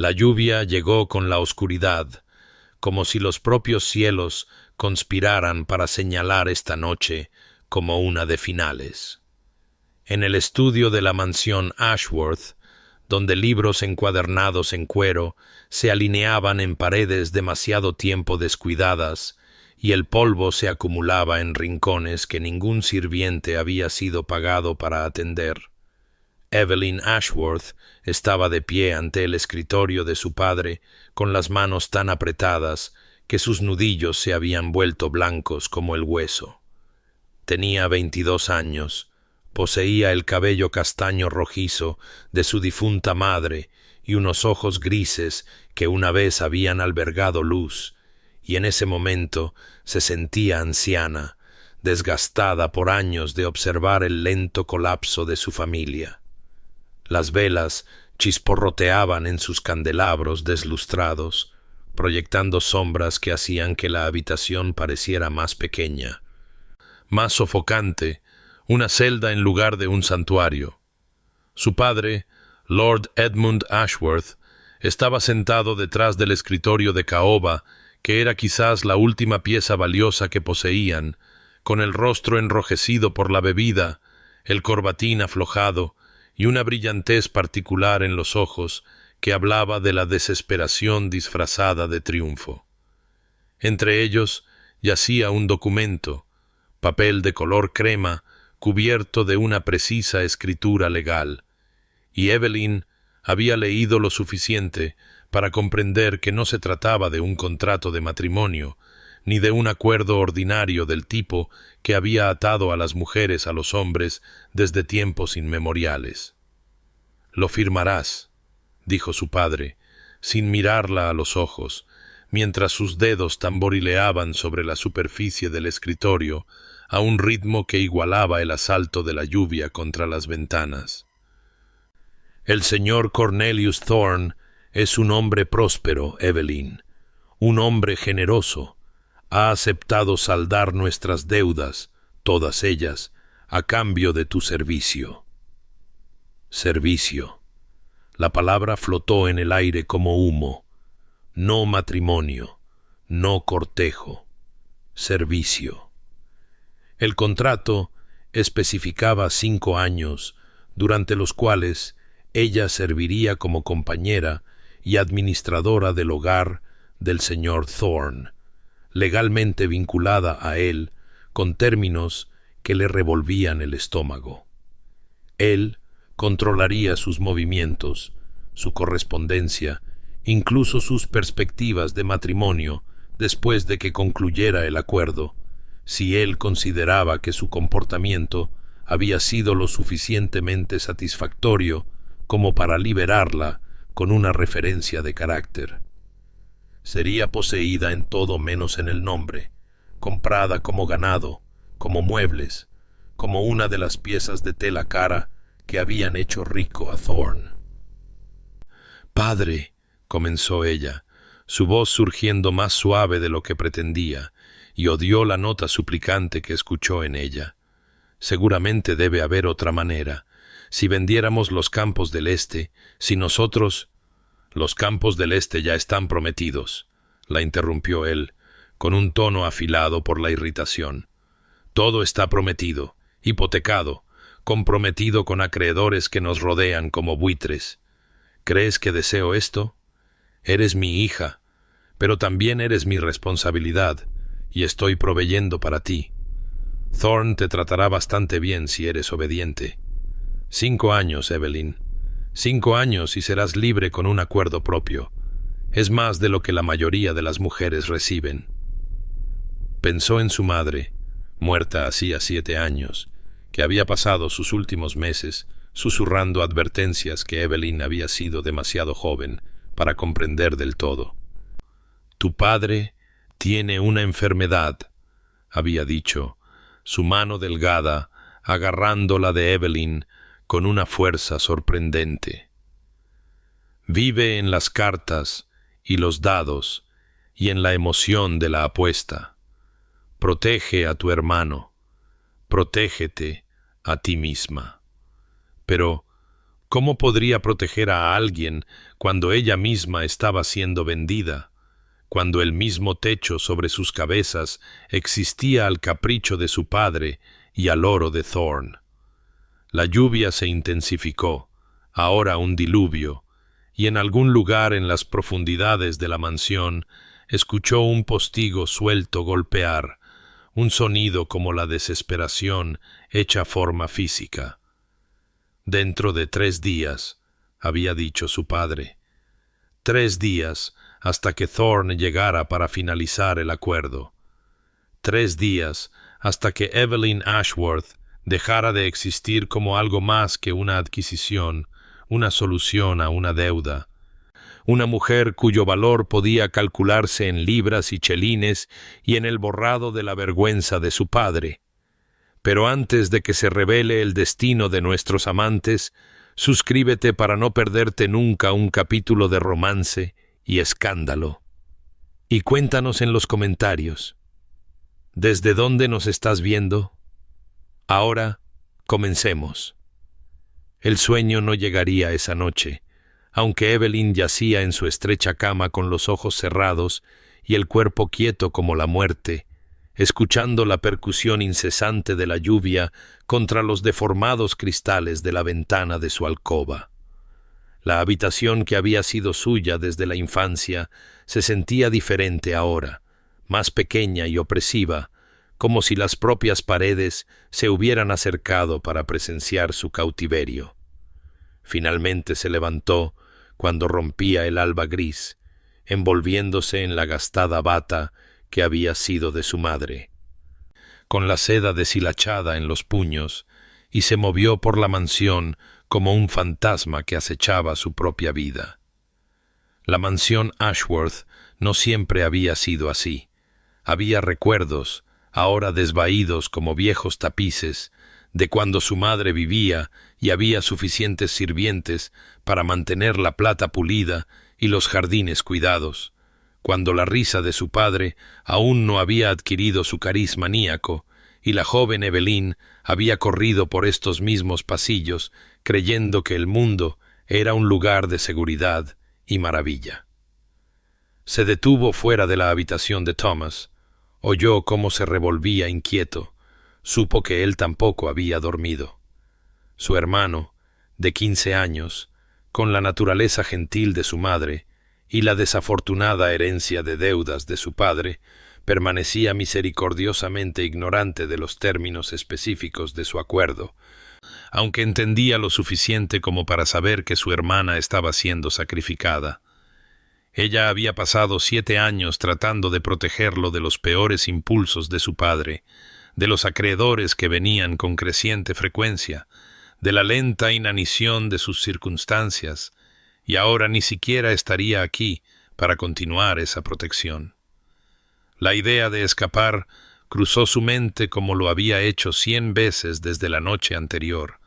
La lluvia llegó con la oscuridad, como si los propios cielos conspiraran para señalar esta noche como una de finales. En el estudio de la mansión Ashworth, donde libros encuadernados en cuero se alineaban en paredes demasiado tiempo descuidadas, y el polvo se acumulaba en rincones que ningún sirviente había sido pagado para atender, Evelyn Ashworth estaba de pie ante el escritorio de su padre, con las manos tan apretadas que sus nudillos se habían vuelto blancos como el hueso. Tenía 22 años, poseía el cabello castaño rojizo de su difunta madre y unos ojos grises que una vez habían albergado luz, y en ese momento se sentía anciana, desgastada por años de observar el lento colapso de su familia. Las velas chisporroteaban en sus candelabros deslustrados, proyectando sombras que hacían que la habitación pareciera más pequeña, más sofocante, una celda en lugar de un santuario. Su padre, Lord Edmund Ashworth, estaba sentado detrás del escritorio de caoba, que era quizás la última pieza valiosa que poseían, con el rostro enrojecido por la bebida, el corbatín aflojado y una brillantez particular en los ojos que hablaba de la desesperación disfrazada de triunfo. Entre ellos yacía un documento, papel de color crema, cubierto de una precisa escritura legal, y Evelyn había leído lo suficiente para comprender que no se trataba de un contrato de matrimonio, ni de un acuerdo ordinario del tipo que había atado a las mujeres a los hombres desde tiempos inmemoriales. «Lo firmarás», dijo su padre, sin mirarla a los ojos, mientras sus dedos tamborileaban sobre la superficie del escritorio a un ritmo que igualaba el asalto de la lluvia contra las ventanas. «El señor Cornelius Thorne es un hombre próspero, Evelyn, un hombre generoso. Ha aceptado saldar nuestras deudas, todas ellas, a cambio de tu servicio». Servicio. La palabra flotó en el aire como humo. No matrimonio, no cortejo. Servicio. El contrato especificaba 5 años, durante los cuales ella serviría como compañera y administradora del hogar del señor Thorne, legalmente vinculada a él con términos que le revolvían el estómago. Él controlaría sus movimientos, su correspondencia, incluso sus perspectivas de matrimonio después de que concluyera el acuerdo, si él consideraba que su comportamiento había sido lo suficientemente satisfactorio como para liberarla con una referencia de carácter. Sería poseída en todo menos en el nombre, comprada como ganado, como muebles, como una de las piezas de tela cara que habían hecho rico a Thorne. «Padre», comenzó ella, su voz surgiendo más suave de lo que pretendía, y odió la nota suplicante que escuchó en ella. «Seguramente debe haber otra manera. Si vendiéramos los campos del este, si nosotros...» «Los campos del este ya están prometidos», la interrumpió él, con un tono afilado por la irritación. «Todo está prometido, hipotecado, comprometido con acreedores que nos rodean como buitres. ¿Crees que deseo esto? Eres mi hija, pero también eres mi responsabilidad, y estoy proveyendo para ti. Thorne te tratará bastante bien si eres obediente. 5 años, Evelyn. 5 años y serás libre con un acuerdo propio. Es más de lo que la mayoría de las mujeres reciben». Pensó en su madre, muerta hacía 7 años, que había pasado sus últimos meses susurrando advertencias que Evelyn había sido demasiado joven para comprender del todo. «Tu padre tiene una enfermedad», había dicho, su mano delgada agarrando la de Evelyn con una fuerza sorprendente. «Vive en las cartas y los dados y en la emoción de la apuesta. Protege a tu hermano. Protégete a ti misma. Pero, ¿Cómo podría proteger a alguien cuando ella misma estaba siendo vendida? Cuando el mismo techo sobre sus cabezas existía al capricho de su padre y al oro de Thorne. La lluvia se intensificó, ahora un diluvio, y en algún lugar en las profundidades de la mansión escuchó un postigo suelto golpear, un sonido como la desesperación hecha forma física. Dentro de 3 días, había dicho su padre. 3 días hasta que Thorne llegara para finalizar el acuerdo. 3 días hasta que Evelyn Ashworth dejara de existir como algo más que una adquisición, una solución a una deuda. Una mujer cuyo valor podía calcularse en libras y chelines y en el borrado de la vergüenza de su padre. Pero antes de que se revele el destino de nuestros amantes, suscríbete para no perderte nunca un capítulo de romance y escándalo. Y cuéntanos en los comentarios, ¿desde dónde nos estás viendo? Ahora, comencemos. El sueño no llegaría esa noche, aunque Evelyn yacía en su estrecha cama con los ojos cerrados y el cuerpo quieto como la muerte, escuchando la percusión incesante de la lluvia contra los deformados cristales de la ventana de su alcoba. La habitación que había sido suya desde la infancia se sentía diferente ahora, más pequeña y opresiva, como si las propias paredes se hubieran acercado para presenciar su cautiverio. Finalmente se levantó cuando rompía el alba gris, envolviéndose en la gastada bata que había sido de su madre, con la seda deshilachada en los puños, y se movió por la mansión como un fantasma que acechaba su propia vida. La mansión Ashworth no siempre había sido así. Había recuerdos, ahora desvaídos como viejos tapices, de cuando su madre vivía y había suficientes sirvientes para mantener la plata pulida y los jardines cuidados, cuando la risa de su padre aún no había adquirido su cariz maníaco, y la joven Evelyn había corrido por estos mismos pasillos creyendo que el mundo era un lugar de seguridad y maravilla. Se detuvo fuera de la habitación de Thomas, oyó cómo se revolvía inquieto, supo que él tampoco había dormido. Su hermano, de 15 años, con la naturaleza gentil de su madre y la desafortunada herencia de deudas de su padre, permanecía misericordiosamente ignorante de los términos específicos de su acuerdo, aunque entendía lo suficiente como para saber que su hermana estaba siendo sacrificada. Ella había pasado 7 años tratando de protegerlo de los peores impulsos de su padre, de los acreedores que venían con creciente frecuencia, de la lenta inanición de sus circunstancias, y ahora ni siquiera estaría aquí para continuar esa protección. La idea de escapar cruzó su mente como lo había hecho 100 veces desde la noche anterior.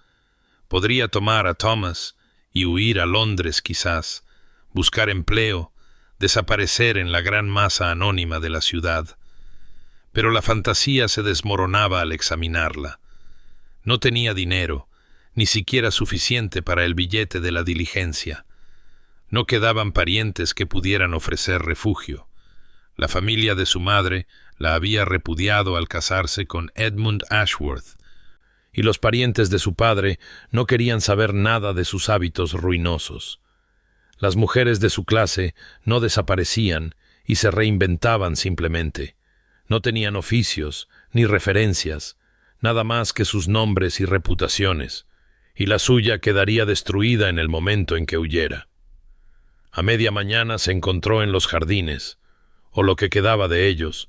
Podría tomar a Thomas y huir a Londres quizás, buscar empleo, desaparecer en la gran masa anónima de la ciudad. Pero la fantasía se desmoronaba al examinarla. No tenía dinero, ni siquiera suficiente para el billete de la diligencia. No quedaban parientes que pudieran ofrecer refugio. La familia de su madre la había repudiado al casarse con Edmund Ashworth, y los parientes de su padre no querían saber nada de sus hábitos ruinosos. Las mujeres de su clase no desaparecían y se reinventaban simplemente. No tenían oficios ni referencias, nada más que sus nombres y reputaciones, y la suya quedaría destruida en el momento en que huyera. A media mañana se encontró en los jardines, o lo que quedaba de ellos,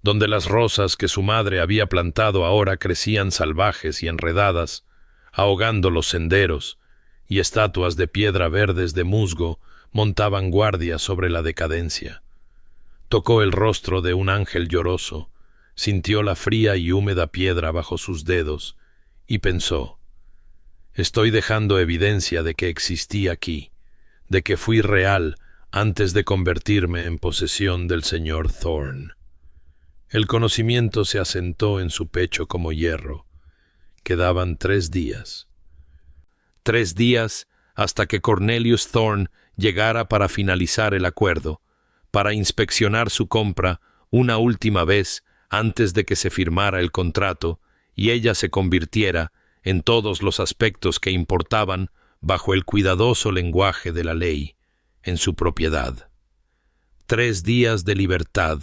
donde las rosas que su madre había plantado ahora crecían salvajes y enredadas, ahogando los senderos, y estatuas de piedra verdes de musgo montaban guardia sobre la decadencia. Tocó el rostro de un ángel lloroso, sintió la fría y húmeda piedra bajo sus dedos, y pensó: estoy dejando evidencia de que existí aquí, de que fui real antes de convertirme en posesión del señor Thorne. El conocimiento se asentó en su pecho como hierro. Quedaban 3 días. 3 días hasta que Cornelius Thorne llegara para finalizar el acuerdo, para inspeccionar su compra una última vez antes de que se firmara el contrato y ella se convirtiera, en todos los aspectos que importaban, bajo el cuidadoso lenguaje de la ley, en su propiedad. 3 días de libertad,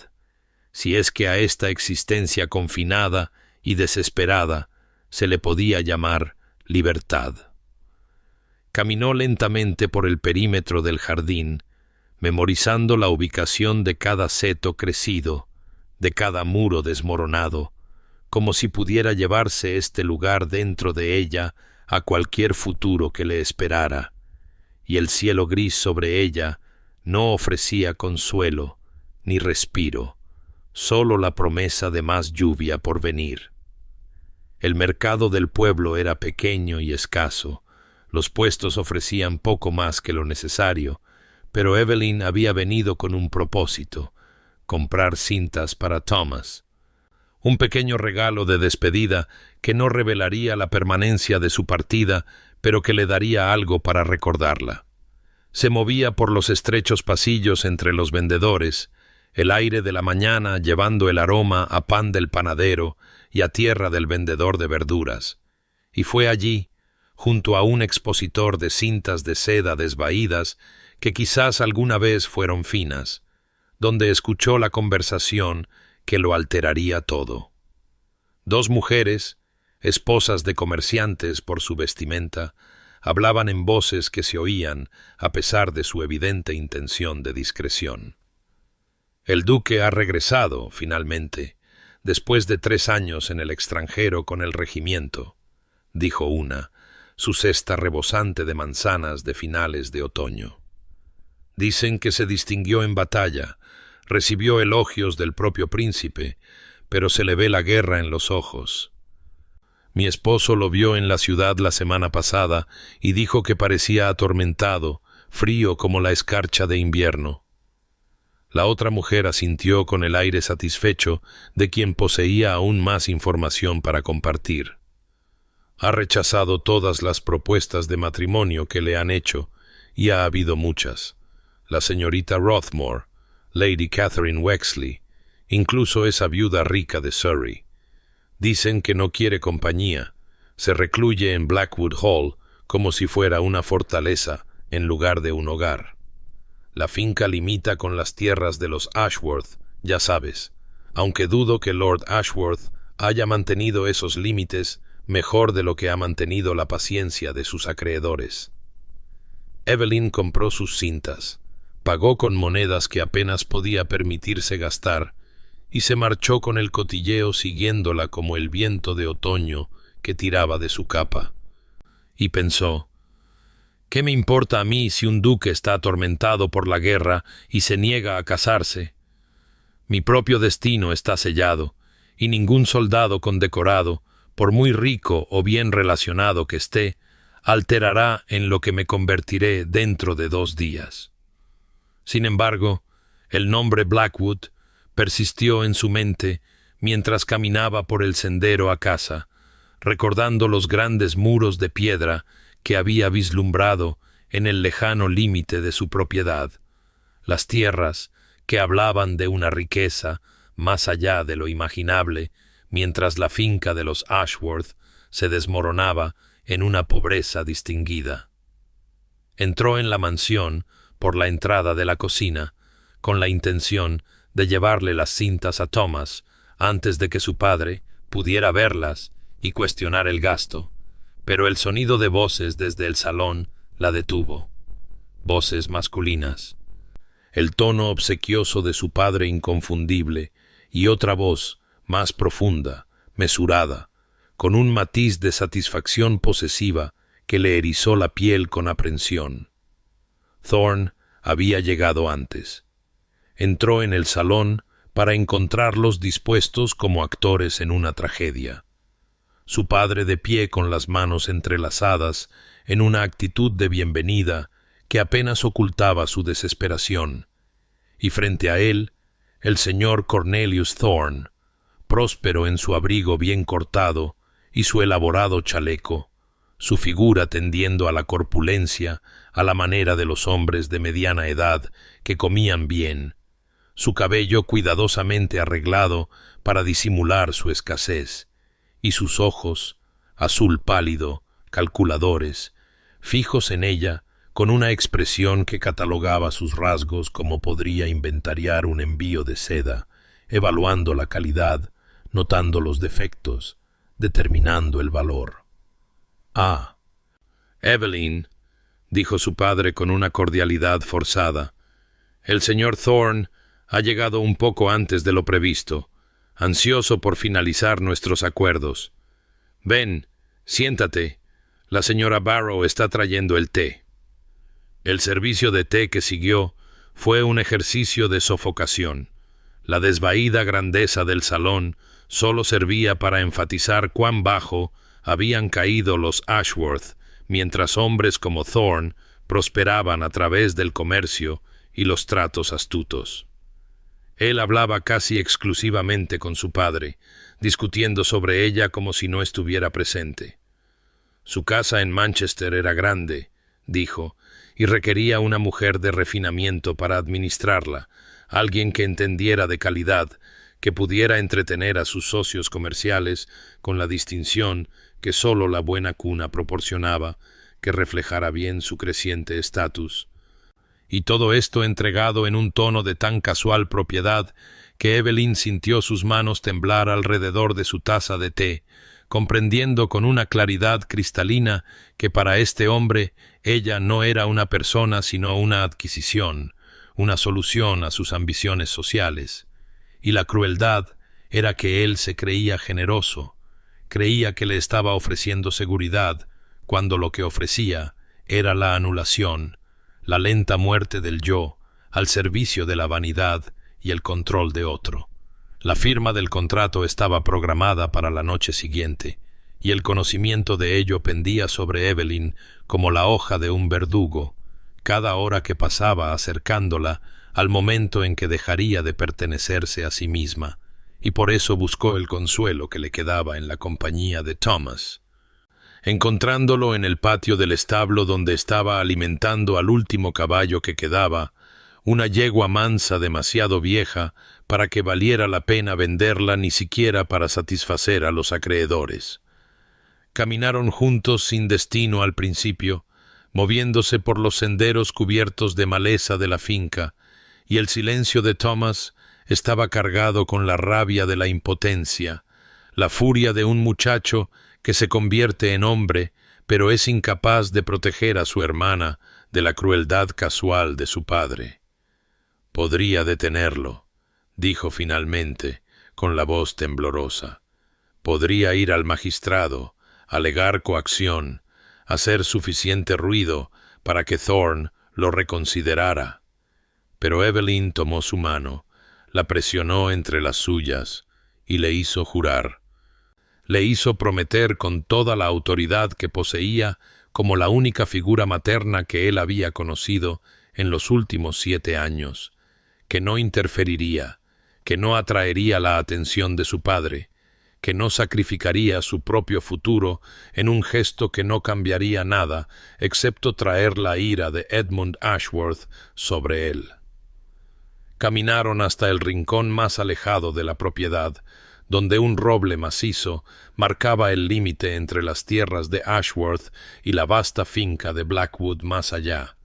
si es que a esta existencia confinada y desesperada se le podía llamar libertad. Caminó lentamente por el perímetro del jardín, memorizando la ubicación de cada seto crecido, de cada muro desmoronado, como si pudiera llevarse este lugar dentro de ella a cualquier futuro que le esperara, y el cielo gris sobre ella no ofrecía consuelo ni respiro, solo la promesa de más lluvia por venir. El mercado del pueblo era pequeño y escaso, los puestos ofrecían poco más que lo necesario, pero Evelyn había venido con un propósito: comprar cintas para Thomas. Un pequeño regalo de despedida que no revelaría la permanencia de su partida, pero que le daría algo para recordarla. Se movía por los estrechos pasillos entre los vendedores, el aire de la mañana llevando el aroma a pan del panadero y a tierra del vendedor de verduras. Y fue allí, junto a un expositor de cintas de seda desvaídas, que quizás alguna vez fueron finas, donde escuchó la conversación que lo alteraría todo. 2 mujeres, esposas de comerciantes por su vestimenta, hablaban en voces que se oían a pesar de su evidente intención de discreción. El duque ha regresado, finalmente, después de 3 años en el extranjero con el regimiento, dijo una, su cesta rebosante de manzanas de finales de otoño. Dicen que se distinguió en batalla, recibió elogios del propio príncipe, pero se le ve la guerra en los ojos. Mi esposo lo vio en la ciudad la semana pasada y dijo que parecía atormentado, frío como la escarcha de invierno. La otra mujer asintió con el aire satisfecho de quien poseía aún más información para compartir. Ha rechazado todas las propuestas de matrimonio que le han hecho, y ha habido muchas. La señorita Rothmore, Lady Catherine Wexley, incluso esa viuda rica de Surrey. Dicen que no quiere compañía, se recluye en Blackwood Hall como si fuera una fortaleza en lugar de un hogar. La finca limita con las tierras de los Ashworth, ya sabes, aunque dudo que Lord Ashworth haya mantenido esos límites mejor de lo que ha mantenido la paciencia de sus acreedores. Evelyn compró sus cintas, pagó con monedas que apenas podía permitirse gastar y se marchó con el cotilleo siguiéndola como el viento de otoño que tiraba de su capa. Y pensó: ¿qué me importa a mí si un duque está atormentado por la guerra y se niega a casarse? Mi propio destino está sellado, y ningún soldado condecorado, por muy rico o bien relacionado que esté, alterará en lo que me convertiré dentro de 2 días. Sin embargo, el nombre Blackwood persistió en su mente mientras caminaba por el sendero a casa, recordando los grandes muros de piedra que había vislumbrado en el lejano límite de su propiedad, las tierras que hablaban de una riqueza más allá de lo imaginable, mientras la finca de los Ashworth se desmoronaba en una pobreza distinguida. Entró en la mansión por la entrada de la cocina, con la intención de llevarle las cintas a Thomas antes de que su padre pudiera verlas y cuestionar el gasto, pero el sonido de voces desde el salón la detuvo. Voces masculinas. El tono obsequioso de su padre inconfundible y otra voz más profunda, mesurada, con un matiz de satisfacción posesiva que le erizó la piel con aprensión. Thorne había llegado antes. Entró en el salón para encontrarlos dispuestos como actores en una tragedia. Su padre de pie con las manos entrelazadas, en una actitud de bienvenida que apenas ocultaba su desesperación, y frente a él, el señor Cornelius Thorne, próspero en su abrigo bien cortado y su elaborado chaleco, su figura tendiendo a la corpulencia, a la manera de los hombres de mediana edad que comían bien, su cabello cuidadosamente arreglado para disimular su escasez, y sus ojos, azul pálido, calculadores, fijos en ella, con una expresión que catalogaba sus rasgos como podría inventariar un envío de seda, evaluando la calidad, notando los defectos, determinando el valor. «Ah, Evelyn», dijo su padre con una cordialidad forzada, «el señor Thorne ha llegado un poco antes de lo previsto, ansioso por finalizar nuestros acuerdos. Ven, siéntate, la señora Barrow está trayendo el té». El servicio de té que siguió fue un ejercicio de sofocación. La desvaída grandeza del salón solo servía para enfatizar cuán bajo habían caído los Ashworth, mientras hombres como Thorne prosperaban a través del comercio y los tratos astutos. Él hablaba casi exclusivamente con su padre, discutiendo sobre ella como si no estuviera presente. Su casa en Manchester era grande, dijo, y requería una mujer de refinamiento para administrarla, alguien que entendiera de calidad, que pudiera entretener a sus socios comerciales con la distinción que sólo la buena cuna proporcionaba, que reflejara bien su creciente estatus. Y todo esto entregado en un tono de tan casual propiedad que Evelyn sintió sus manos temblar alrededor de su taza de té, comprendiendo con una claridad cristalina que para este hombre ella no era una persona sino una adquisición, una solución a sus ambiciones sociales. Y la crueldad era que él se creía generoso, creía que le estaba ofreciendo seguridad, cuando lo que ofrecía era la anulación, la lenta muerte del yo, al servicio de la vanidad y el control de otro. La firma del contrato estaba programada para la noche siguiente, y el conocimiento de ello pendía sobre Evelyn como la hoja de un verdugo, cada hora que pasaba acercándola al momento en que dejaría de pertenecerse a sí misma, y por eso buscó el consuelo que le quedaba en la compañía de Thomas. Encontrándolo en el patio del establo donde estaba alimentando al último caballo que quedaba, una yegua mansa demasiado vieja para que valiera la pena venderla ni siquiera para satisfacer a los acreedores. Caminaron juntos sin destino al principio, moviéndose por los senderos cubiertos de maleza de la finca, y el silencio de Thomas estaba cargado con la rabia de la impotencia, la furia de un muchacho que se convierte en hombre, pero es incapaz de proteger a su hermana de la crueldad casual de su padre. «Podría detenerlo», dijo finalmente, con la voz temblorosa. «Podría ir al magistrado, alegar coacción, hacer suficiente ruido para que Thorne lo reconsiderara». Pero Evelyn tomó su mano, la presionó entre las suyas y le hizo jurar. Le hizo prometer con toda la autoridad que poseía como la única figura materna que él había conocido en los últimos 7 años, que no interferiría, que no atraería la atención de su padre, que no sacrificaría su propio futuro en un gesto que no cambiaría nada excepto traer la ira de Edmund Ashworth sobre él. Caminaron hasta el rincón más alejado de la propiedad, donde un roble macizo marcaba el límite entre las tierras de Ashworth y la vasta finca de Blackwood más allá,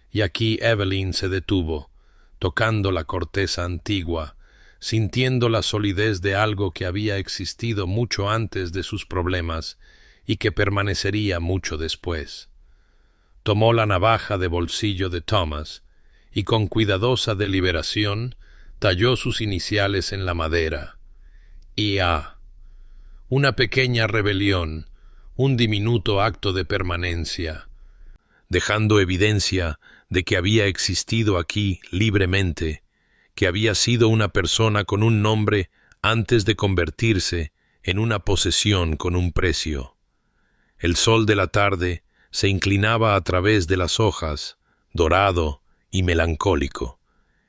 y aquí Evelyn se detuvo, tocando la corteza antigua, sintiendo la solidez de algo que había existido mucho antes de sus problemas y que permanecería mucho después. Tomó la navaja de bolsillo de Thomas y con cuidadosa deliberación talló sus iniciales en la madera. I.A. Una pequeña rebelión, un diminuto acto de permanencia, dejando evidencia de que había existido aquí libremente, que había sido una persona con un nombre antes de convertirse en una posesión con un precio. El sol de la tarde se inclinaba a través de las hojas, dorado y melancólico,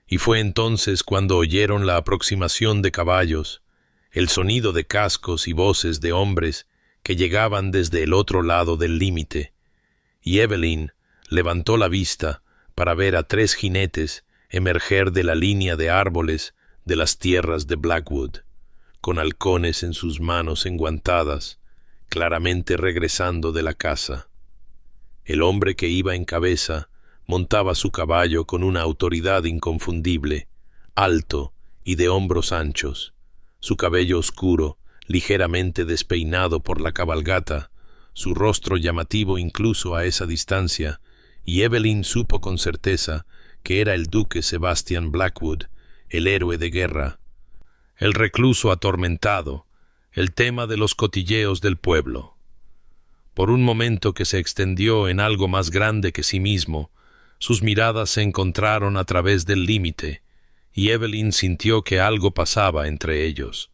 y fue entonces cuando oyeron la aproximación de caballos, el sonido de cascos y voces de hombres que llegaban desde el otro lado del límite, y Evelyn levantó la vista para ver a 3 jinetes emerger de la línea de árboles de las tierras de Blackwood, con halcones en sus manos enguantadas, claramente regresando de la caza. El hombre que iba en cabeza montaba su caballo con una autoridad inconfundible, alto y de hombros anchos, su cabello oscuro, ligeramente despeinado por la cabalgata, su rostro llamativo incluso a esa distancia, y Evelyn supo con certeza que era el duque Sebastian Blackwood, el héroe de guerra, el recluso atormentado, el tema de los cotilleos del pueblo. Por un momento que se extendió en algo más grande que sí mismo, sus miradas se encontraron a través del límite, y Evelyn sintió que algo pasaba entre ellos.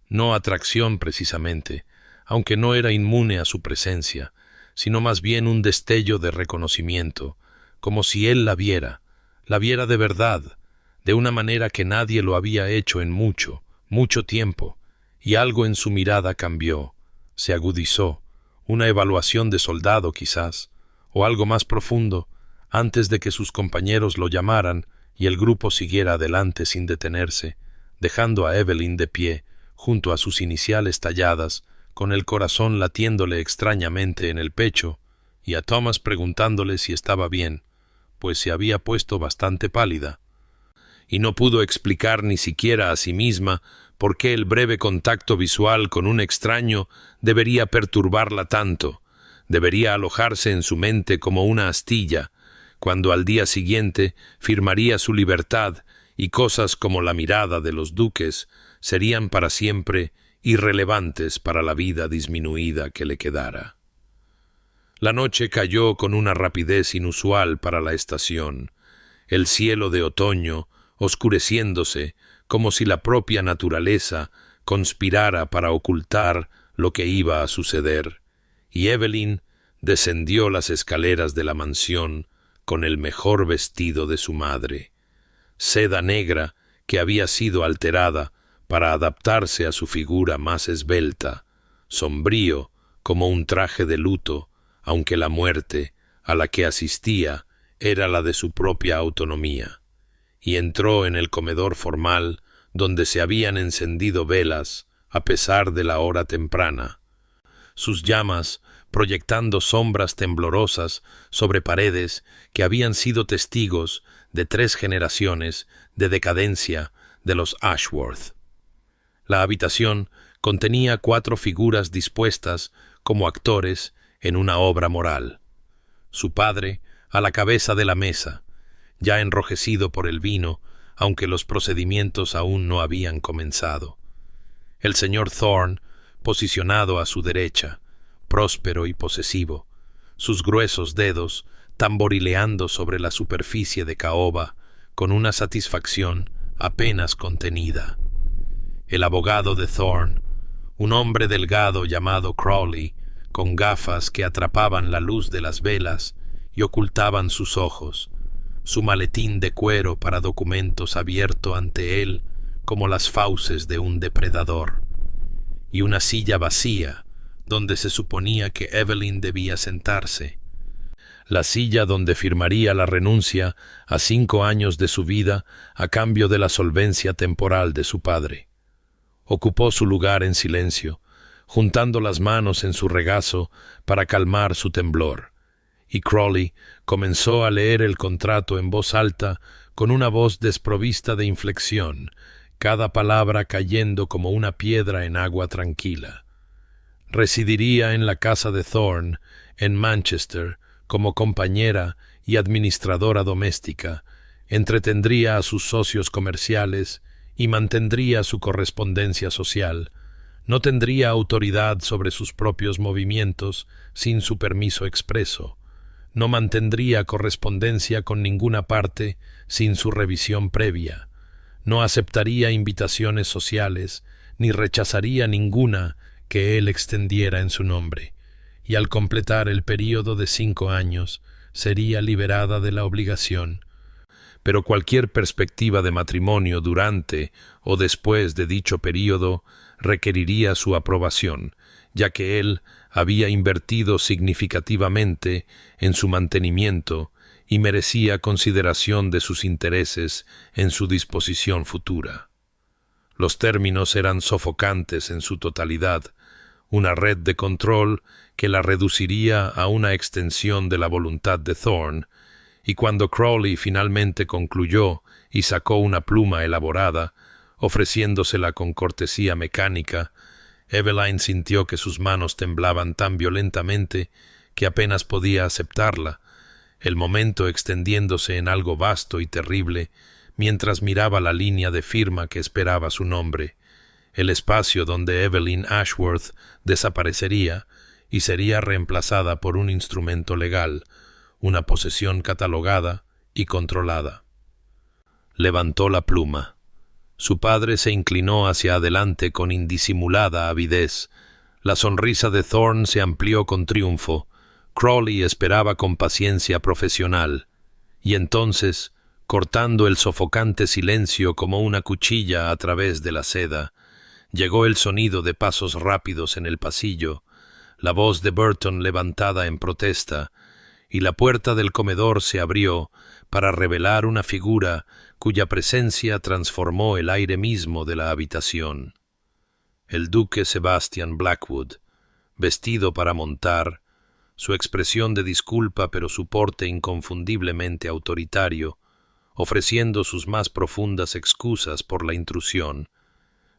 No atracción precisamente, aunque no era inmune a su presencia, sino más bien un destello de reconocimiento, como si él la viera de verdad, de una manera que nadie lo había hecho en mucho, mucho tiempo, y algo en su mirada cambió, se agudizó, una evaluación de soldado quizás, o algo más profundo, antes de que sus compañeros lo llamaran y el grupo siguiera adelante sin detenerse, dejando a Evelyn de pie, junto a sus iniciales talladas, con el corazón latiéndole extrañamente en el pecho, y a Thomas preguntándole si estaba bien, pues se había puesto bastante pálida, y no pudo explicar ni siquiera a sí misma por qué el breve contacto visual con un extraño debería perturbarla tanto, debería alojarse en su mente como una astilla, cuando al día siguiente firmaría su libertad y cosas como la mirada de los duques serían para siempre irrelevantes para la vida disminuida que le quedara. La noche cayó con una rapidez inusual para la estación, el cielo de otoño oscureciéndose como si la propia naturaleza conspirara para ocultar lo que iba a suceder, y Evelyn descendió las escaleras de la mansión con el mejor vestido de su madre, seda negra que había sido alterada para adaptarse a su figura más esbelta, sombrío como un traje de luto, aunque la muerte a la que asistía era la de su propia autonomía, y entró en el comedor formal donde se habían encendido velas a pesar de la hora temprana, sus llamas proyectando sombras temblorosas sobre paredes que habían sido testigos de 3 generaciones de decadencia de los Ashworth. La habitación contenía 4 figuras dispuestas como actores en una obra moral. Su padre a la cabeza de la mesa, ya enrojecido por el vino, aunque los procedimientos aún no habían comenzado. El señor Thorne, posicionado a su derecha, próspero y posesivo, sus gruesos dedos tamborileando sobre la superficie de caoba con una satisfacción apenas contenida. El abogado de Thorne, un hombre delgado llamado Crawley, con gafas que atrapaban la luz de las velas y ocultaban sus ojos, su maletín de cuero para documentos abierto ante él como las fauces de un depredador, y una silla vacía donde se suponía que Evelyn debía sentarse, la silla donde firmaría la renuncia a 5 años de su vida a cambio de la solvencia temporal de su padre. Ocupó su lugar en silencio, juntando las manos en su regazo para calmar su temblor, y Crawley comenzó a leer el contrato en voz alta con una voz desprovista de inflexión, cada palabra cayendo como una piedra en agua tranquila. Residiría en la casa de Thorne, en Manchester, como compañera y administradora doméstica, entretendría a sus socios comerciales y mantendría su correspondencia social. No tendría autoridad sobre sus propios movimientos sin su permiso expreso. No mantendría correspondencia con ninguna parte sin su revisión previa. No aceptaría invitaciones sociales, ni rechazaría ninguna que él extendiera en su nombre, y al completar el período de 5 años sería liberada de la obligación. Pero cualquier perspectiva de matrimonio durante o después de dicho período requeriría su aprobación, ya que él había invertido significativamente en su mantenimiento y merecía consideración de sus intereses en su disposición futura. Los términos eran sofocantes en su totalidad, una red de control que la reduciría a una extensión de la voluntad de Thorne, y cuando Crowley finalmente concluyó y sacó una pluma elaborada, ofreciéndosela con cortesía mecánica, Eveline sintió que sus manos temblaban tan violentamente que apenas podía aceptarla, el momento extendiéndose en algo vasto y terrible, mientras miraba la línea de firma que esperaba su nombre, el espacio donde Evelyn Ashworth desaparecería y sería reemplazada por un instrumento legal, una posesión catalogada y controlada. Levantó la pluma. Su padre se inclinó hacia adelante con indisimulada avidez. La sonrisa de Thorne se amplió con triunfo. Crowley esperaba con paciencia profesional. Y entonces, cortando el sofocante silencio como una cuchilla a través de la seda, llegó el sonido de pasos rápidos en el pasillo, la voz de Burton levantada en protesta, y la puerta del comedor se abrió para revelar una figura cuya presencia transformó el aire mismo de la habitación. El duque Sebastian Blackwood, vestido para montar, su expresión de disculpa pero su porte inconfundiblemente autoritario, ofreciendo sus más profundas excusas por la intrusión,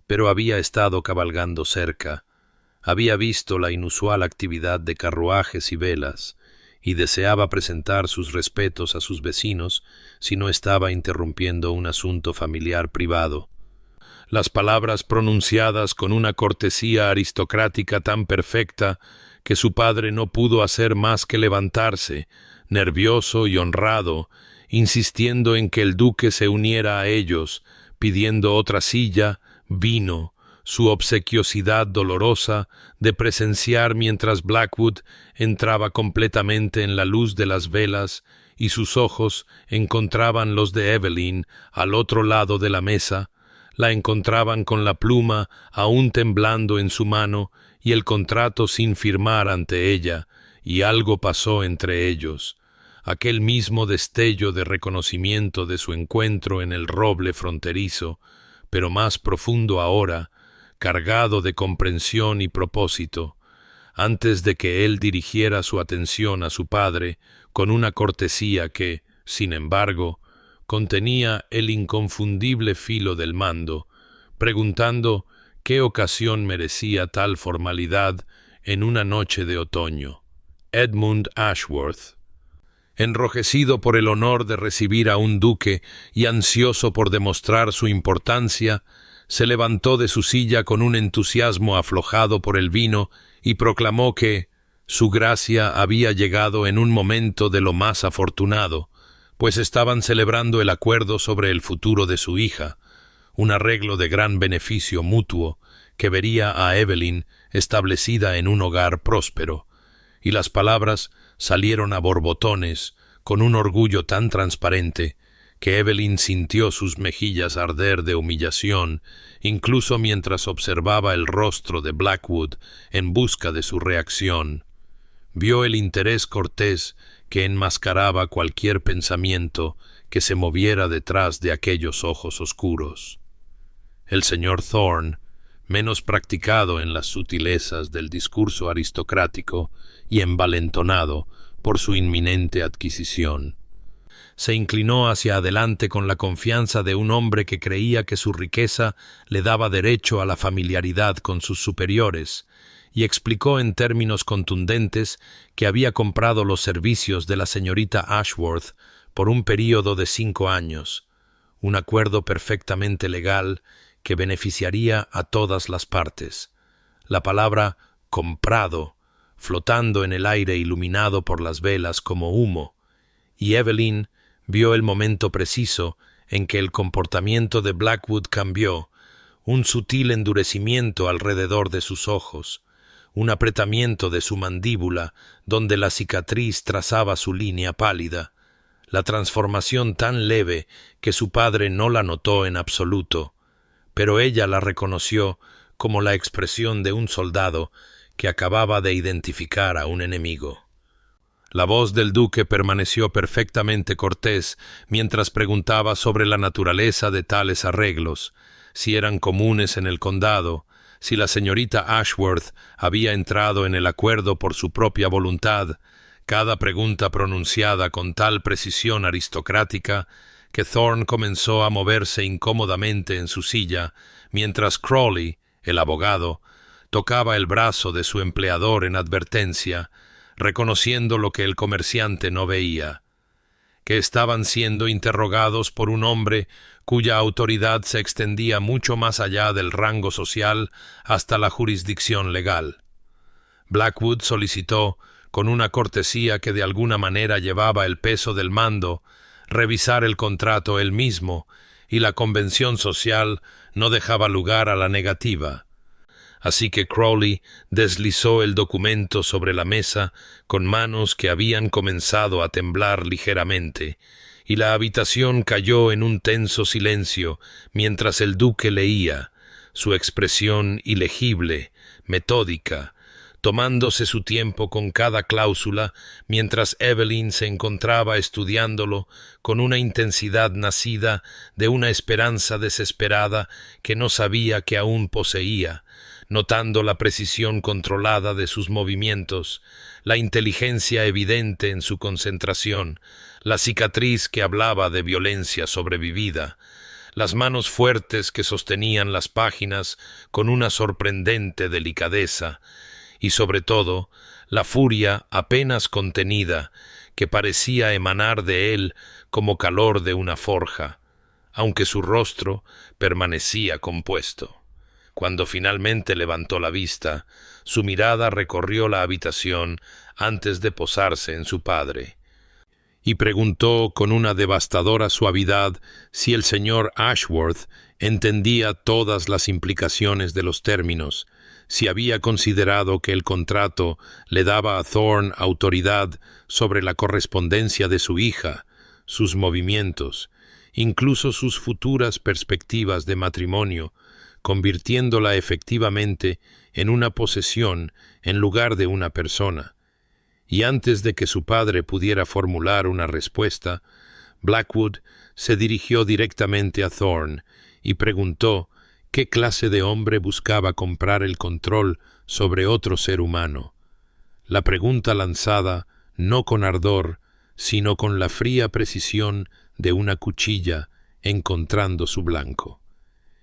pero había estado cabalgando cerca, había visto la inusual actividad de carruajes y velas, y deseaba presentar sus respetos a sus vecinos si no estaba interrumpiendo un asunto familiar privado. Las palabras pronunciadas con una cortesía aristocrática tan perfecta que su padre no pudo hacer más que levantarse, nervioso y honrado, insistiendo en que el duque se uniera a ellos, pidiendo otra silla, vino, su obsequiosidad dolorosa de presenciar mientras Blackwood entraba completamente en la luz de las velas y sus ojos encontraban los de Evelyn al otro lado de la mesa, la encontraban con la pluma aún temblando en su mano y el contrato sin firmar ante ella, y algo pasó entre ellos. Aquel mismo destello de reconocimiento de su encuentro en el roble fronterizo, pero más profundo ahora, cargado de comprensión y propósito, antes de que él dirigiera su atención a su padre con una cortesía que, sin embargo, contenía el inconfundible filo del mando, preguntando qué ocasión merecía tal formalidad en una noche de otoño. Edmund Ashworth, enrojecido por el honor de recibir a un duque y ansioso por demostrar su importancia, se levantó de su silla con un entusiasmo aflojado por el vino y proclamó que su gracia había llegado en un momento de lo más afortunado, pues estaban celebrando el acuerdo sobre el futuro de su hija, un arreglo de gran beneficio mutuo que vería a Evelyn establecida en un hogar próspero, y las palabras salieron a borbotones con un orgullo tan transparente que Evelyn sintió sus mejillas arder de humillación, incluso mientras observaba el rostro de Blackwood en busca de su reacción. Vio el interés cortés que enmascaraba cualquier pensamiento que se moviera detrás de aquellos ojos oscuros. El señor Thorne, menos practicado en las sutilezas del discurso aristocrático y envalentonado por su inminente adquisición, se inclinó hacia adelante con la confianza de un hombre que creía que su riqueza le daba derecho a la familiaridad con sus superiores, y explicó en términos contundentes que había comprado los servicios de la señorita Ashworth por un período de 5 años, un acuerdo perfectamente legal que beneficiaría a todas las partes. La palabra «comprado» flotando en el aire iluminado por las velas como humo, y Evelyn vio el momento preciso en que el comportamiento de Blackwood cambió, un sutil endurecimiento alrededor de sus ojos, un apretamiento de su mandíbula donde la cicatriz trazaba su línea pálida, la transformación tan leve que su padre no la notó en absoluto, pero ella la reconoció como la expresión de un soldado que acababa de identificar a un enemigo. La voz del duque permaneció perfectamente cortés mientras preguntaba sobre la naturaleza de tales arreglos, si eran comunes en el condado, si la señorita Ashworth había entrado en el acuerdo por su propia voluntad, cada pregunta pronunciada con tal precisión aristocrática que Thorne comenzó a moverse incómodamente en su silla, mientras Crawley, el abogado, tocaba el brazo de su empleador en advertencia, reconociendo lo que el comerciante no veía, que estaban siendo interrogados por un hombre cuya autoridad se extendía mucho más allá del rango social hasta la jurisdicción legal. Blackwood solicitó, con una cortesía que de alguna manera llevaba el peso del mando, revisar el contrato él mismo, y la convención social no dejaba lugar a la negativa. Así que Crawley deslizó el documento sobre la mesa con manos que habían comenzado a temblar ligeramente, y la habitación cayó en un tenso silencio mientras el duque leía, su expresión ilegible, metódica, tomándose su tiempo con cada cláusula, mientras Evelyn se encontraba estudiándolo con una intensidad nacida de una esperanza desesperada que no sabía que aún poseía, notando la precisión controlada de sus movimientos, la inteligencia evidente en su concentración, la cicatriz que hablaba de violencia sobrevivida, las manos fuertes que sostenían las páginas con una sorprendente delicadeza, y sobre todo, la furia apenas contenida que parecía emanar de él como calor de una forja, aunque su rostro permanecía compuesto. Cuando finalmente levantó la vista, su mirada recorrió la habitación antes de posarse en su padre, y preguntó con una devastadora suavidad si el señor Ashworth entendía todas las implicaciones de los términos, si había considerado que el contrato le daba a Thorne autoridad sobre la correspondencia de su hija, sus movimientos, incluso sus futuras perspectivas de matrimonio, convirtiéndola efectivamente en una posesión en lugar de una persona. Y antes de que su padre pudiera formular una respuesta, Blackwood se dirigió directamente a Thorne y preguntó qué clase de hombre buscaba comprar el control sobre otro ser humano. La pregunta lanzada no con ardor, sino con la fría precisión de una cuchilla encontrando su blanco.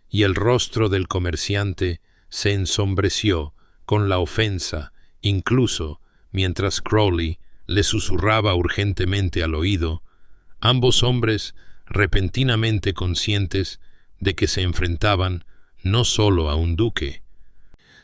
Y el rostro del comerciante se ensombreció con la ofensa, incluso mientras Crawley le susurraba urgentemente al oído, ambos hombres repentinamente conscientes de que se enfrentaban no solo a un duque,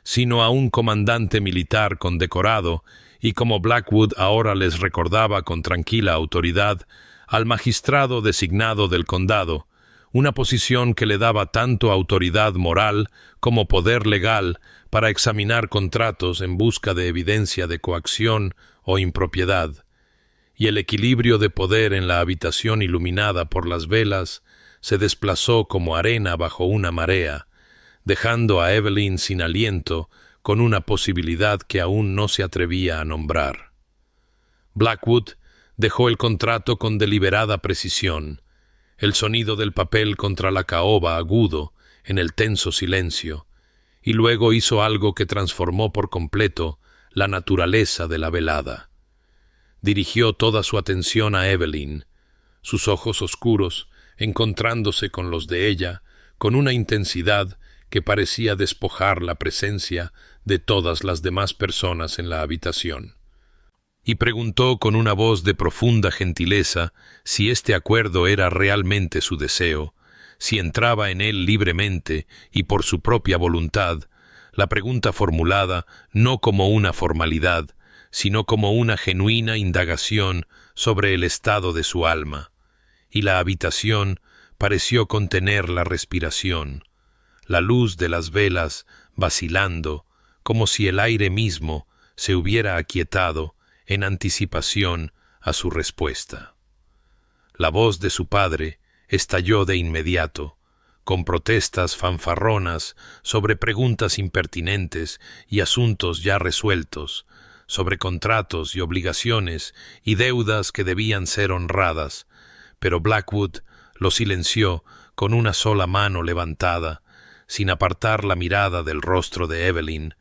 sino a un comandante militar condecorado, y como Blackwood ahora les recordaba con tranquila autoridad, al magistrado designado del condado, una posición que le daba tanto autoridad moral como poder legal para examinar contratos en busca de evidencia de coacción o impropiedad, y el equilibrio de poder en la habitación iluminada por las velas se desplazó como arena bajo una marea, dejando a Evelyn sin aliento con una posibilidad que aún no se atrevía a nombrar. Blackwood dejó el contrato con deliberada precisión, el sonido del papel contra la caoba agudo en el tenso silencio, y luego hizo algo que transformó por completo la naturaleza de la velada. Dirigió toda su atención a Evelyn, sus ojos oscuros encontrándose con los de ella con una intensidad que parecía despojar la presencia de todas las demás personas en la habitación. Y preguntó con una voz de profunda gentileza si este acuerdo era realmente su deseo, si entraba en él libremente y por su propia voluntad, la pregunta formulada no como una formalidad, sino como una genuina indagación sobre el estado de su alma, y la habitación pareció contener la respiración, la luz de las velas vacilando, como si el aire mismo se hubiera aquietado en anticipación a su respuesta. La voz de su padre estalló de inmediato, con protestas fanfarronas sobre preguntas impertinentes y asuntos ya resueltos, sobre contratos y obligaciones y deudas que debían ser honradas, pero Blackwood lo silenció con una sola mano levantada, sin apartar la mirada del rostro de Evelyn,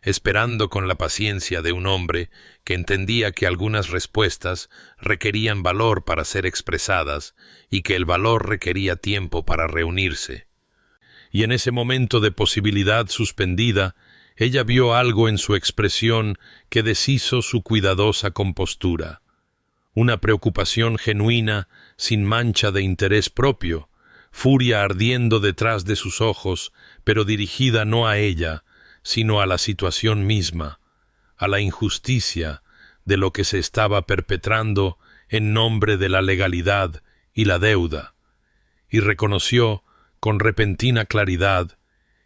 esperando con la paciencia de un hombre que entendía que algunas respuestas requerían valor para ser expresadas y que el valor requería tiempo para reunirse. Y en ese momento de posibilidad suspendida, ella vio algo en su expresión que deshizo su cuidadosa compostura. Una preocupación genuina, sin mancha de interés propio, furia ardiendo detrás de sus ojos, pero dirigida no a ella, sino a la situación misma, a la injusticia de lo que se estaba perpetrando en nombre de la legalidad y la deuda, y reconoció con repentina claridad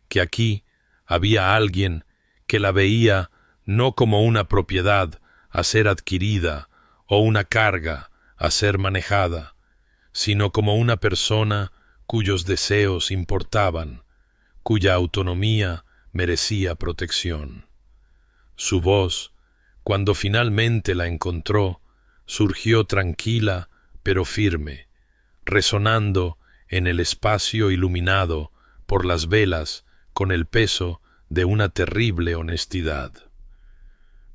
que aquí había alguien que la veía no como una propiedad a ser adquirida o una carga a ser manejada, sino como una persona cuyos deseos importaban, cuya autonomía merecía protección. Su voz, cuando finalmente la encontró, surgió tranquila pero firme, resonando en el espacio iluminado por las velas con el peso de una terrible honestidad.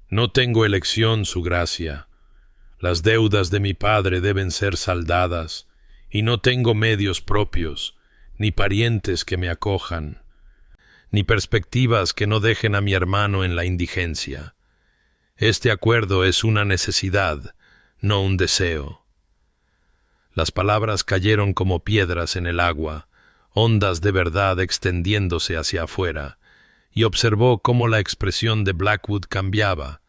No tengo elección, su gracia. Las deudas de mi padre deben ser saldadas, y no tengo medios propios, ni parientes que me acojan, ni perspectivas que no dejen a mi hermano en la indigencia. Este acuerdo es una necesidad, no un deseo. Las palabras cayeron como piedras en el agua, ondas de verdad extendiéndose hacia afuera, y observó cómo la expresión de Blackwood cambiaba,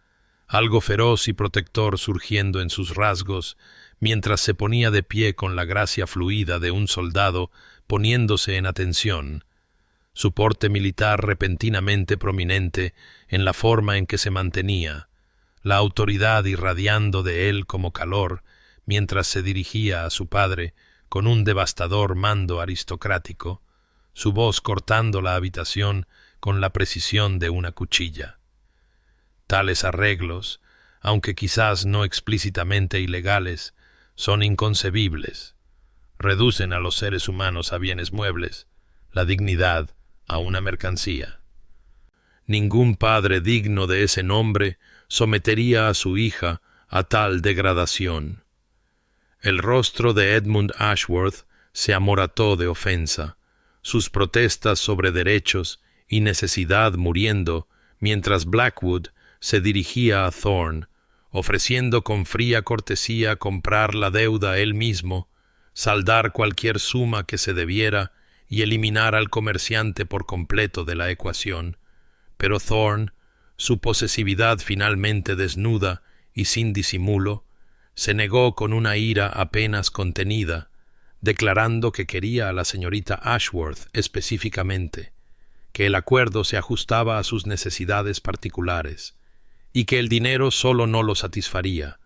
algo feroz y protector surgiendo en sus rasgos, mientras se ponía de pie con la gracia fluida de un soldado poniéndose en atención, su porte militar repentinamente prominente en la forma en que se mantenía, la autoridad irradiando de él como calor, mientras se dirigía a su padre con un devastador mando aristocrático, su voz cortando la habitación con la precisión de una cuchilla. Tales arreglos, aunque quizás no explícitamente ilegales, son inconcebibles. Reducen a los seres humanos a bienes muebles, la dignidad a una mercancía. Ningún padre digno de ese nombre sometería a su hija a tal degradación. El rostro de Edmund Ashworth se amorató de ofensa, sus protestas sobre derechos y necesidad muriendo, mientras Blackwood se dirigía a Thorne, ofreciendo con fría cortesía comprar la deuda él mismo, saldar cualquier suma que se debiera y eliminar al comerciante por completo de la ecuación. Pero Thorne, su posesividad finalmente desnuda y sin disimulo, se negó con una ira apenas contenida, declarando que quería a la señorita Ashworth específicamente, que el acuerdo se ajustaba a sus necesidades particulares, y que el dinero solo no lo satisfaría,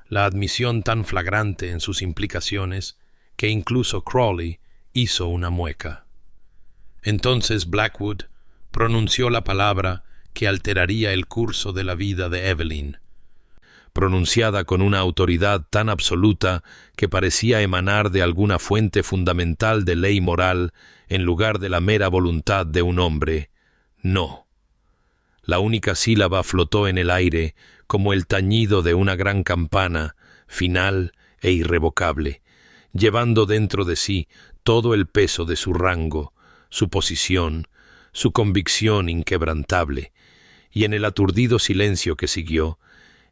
la admisión tan flagrante en sus implicaciones que incluso Crawley hizo una mueca. Entonces Blackwood pronunció la palabra que alteraría el curso de la vida de Evelyn, pronunciada con una autoridad tan absoluta que parecía emanar de alguna fuente fundamental de ley moral en lugar de la mera voluntad de un hombre. No. La única sílaba flotó en el aire como el tañido de una gran campana, final e irrevocable, llevando dentro de sí todo el peso de su rango, su posición, su convicción inquebrantable, y en el aturdido silencio que siguió,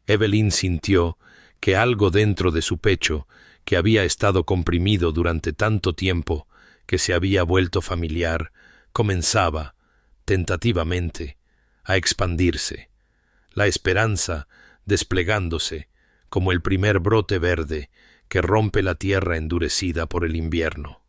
Evelyn sintió que algo dentro de su pecho, que había estado comprimido durante tanto tiempo, que se había vuelto familiar, comenzaba, tentativamente, a expandirse, la esperanza desplegándose como el primer brote verde que rompe la tierra endurecida por el invierno.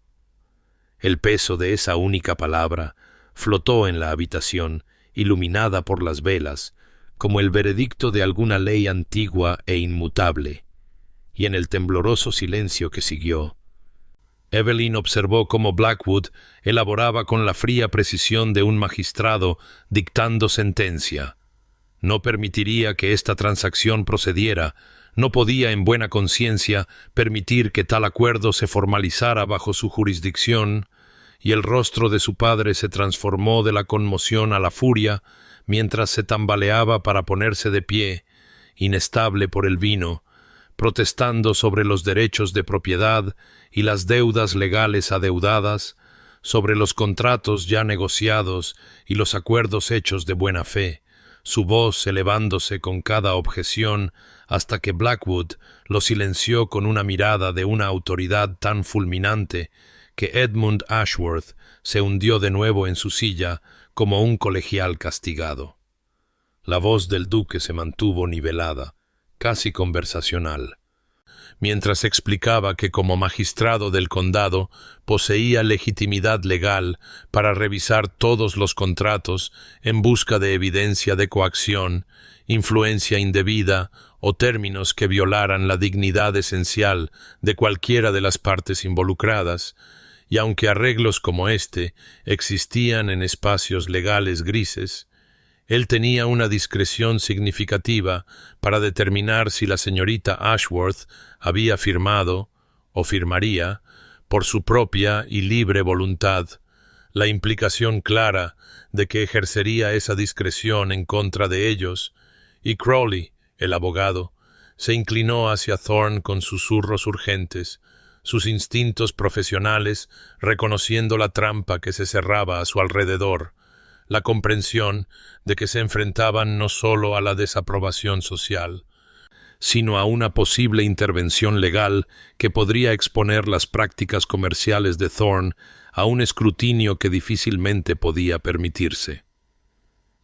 El peso de esa única palabra flotó en la habitación, iluminada por las velas, como el veredicto de alguna ley antigua e inmutable, y en el tembloroso silencio que siguió, Evelyn observó cómo Blackwood elaboraba con la fría precisión de un magistrado dictando sentencia. No permitiría que esta transacción procediera, no podía en buena conciencia permitir que tal acuerdo se formalizara bajo su jurisdicción, y el rostro de su padre se transformó de la conmoción a la furia mientras se tambaleaba para ponerse de pie, inestable por el vino, protestando sobre los derechos de propiedad y las deudas legales adeudadas, sobre los contratos ya negociados y los acuerdos hechos de buena fe, su voz elevándose con cada objeción hasta que Blackwood lo silenció con una mirada de una autoridad tan fulminante que Edmund Ashworth se hundió de nuevo en su silla como un colegial castigado. La voz del duque se mantuvo nivelada, casi conversacional, mientras explicaba que como magistrado del condado poseía legitimidad legal para revisar todos los contratos en busca de evidencia de coacción, influencia indebida o términos que violaran la dignidad esencial de cualquiera de las partes involucradas, y aunque arreglos como este existían en espacios legales grises, él tenía una discreción significativa para determinar si la señorita Ashworth había firmado, o firmaría, por su propia y libre voluntad, la implicación clara de que ejercería esa discreción en contra de ellos, y Crowley, el abogado, se inclinó hacia Thorne con susurros urgentes, sus instintos profesionales reconociendo la trampa que se cerraba a su alrededor, la comprensión de que se enfrentaban no solo a la desaprobación social, sino a una posible intervención legal que podría exponer las prácticas comerciales de Thorne a un escrutinio que difícilmente podía permitirse.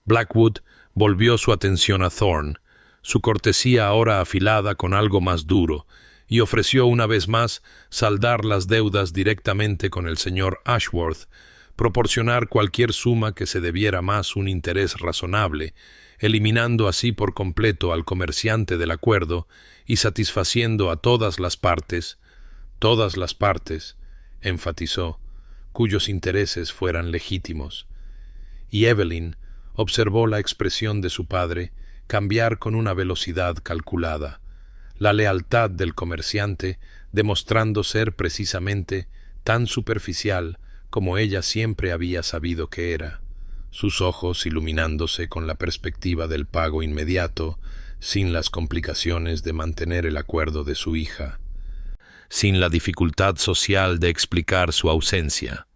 Blackwood volvió su atención a Thorne, su cortesía ahora afilada con algo más duro, y ofreció una vez más saldar las deudas directamente con el señor Ashworth, proporcionar cualquier suma que se debiera más un interés razonable, eliminando así por completo al comerciante del acuerdo y satisfaciendo a todas las partes, enfatizó, cuyos intereses fueran legítimos. Y Evelyn observó la expresión de su padre cambiar con una velocidad calculada, la lealtad del comerciante demostrando ser precisamente tan superficial como ella siempre había sabido que era, sus ojos iluminándose con la perspectiva del pago inmediato, sin las complicaciones de mantener el acuerdo de su hija, sin la dificultad social de explicar su ausencia.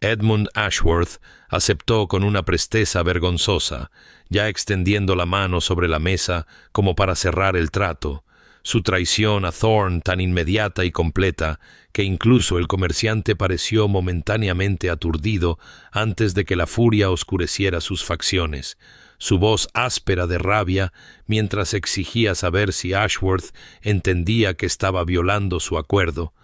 Edmund Ashworth aceptó con una presteza vergonzosa, ya extendiendo la mano sobre la mesa como para cerrar el trato, su traición a Thorne tan inmediata y completa que incluso el comerciante pareció momentáneamente aturdido antes de que la furia oscureciera sus facciones, su voz áspera de rabia mientras exigía saber si Ashworth entendía que estaba violando su acuerdo,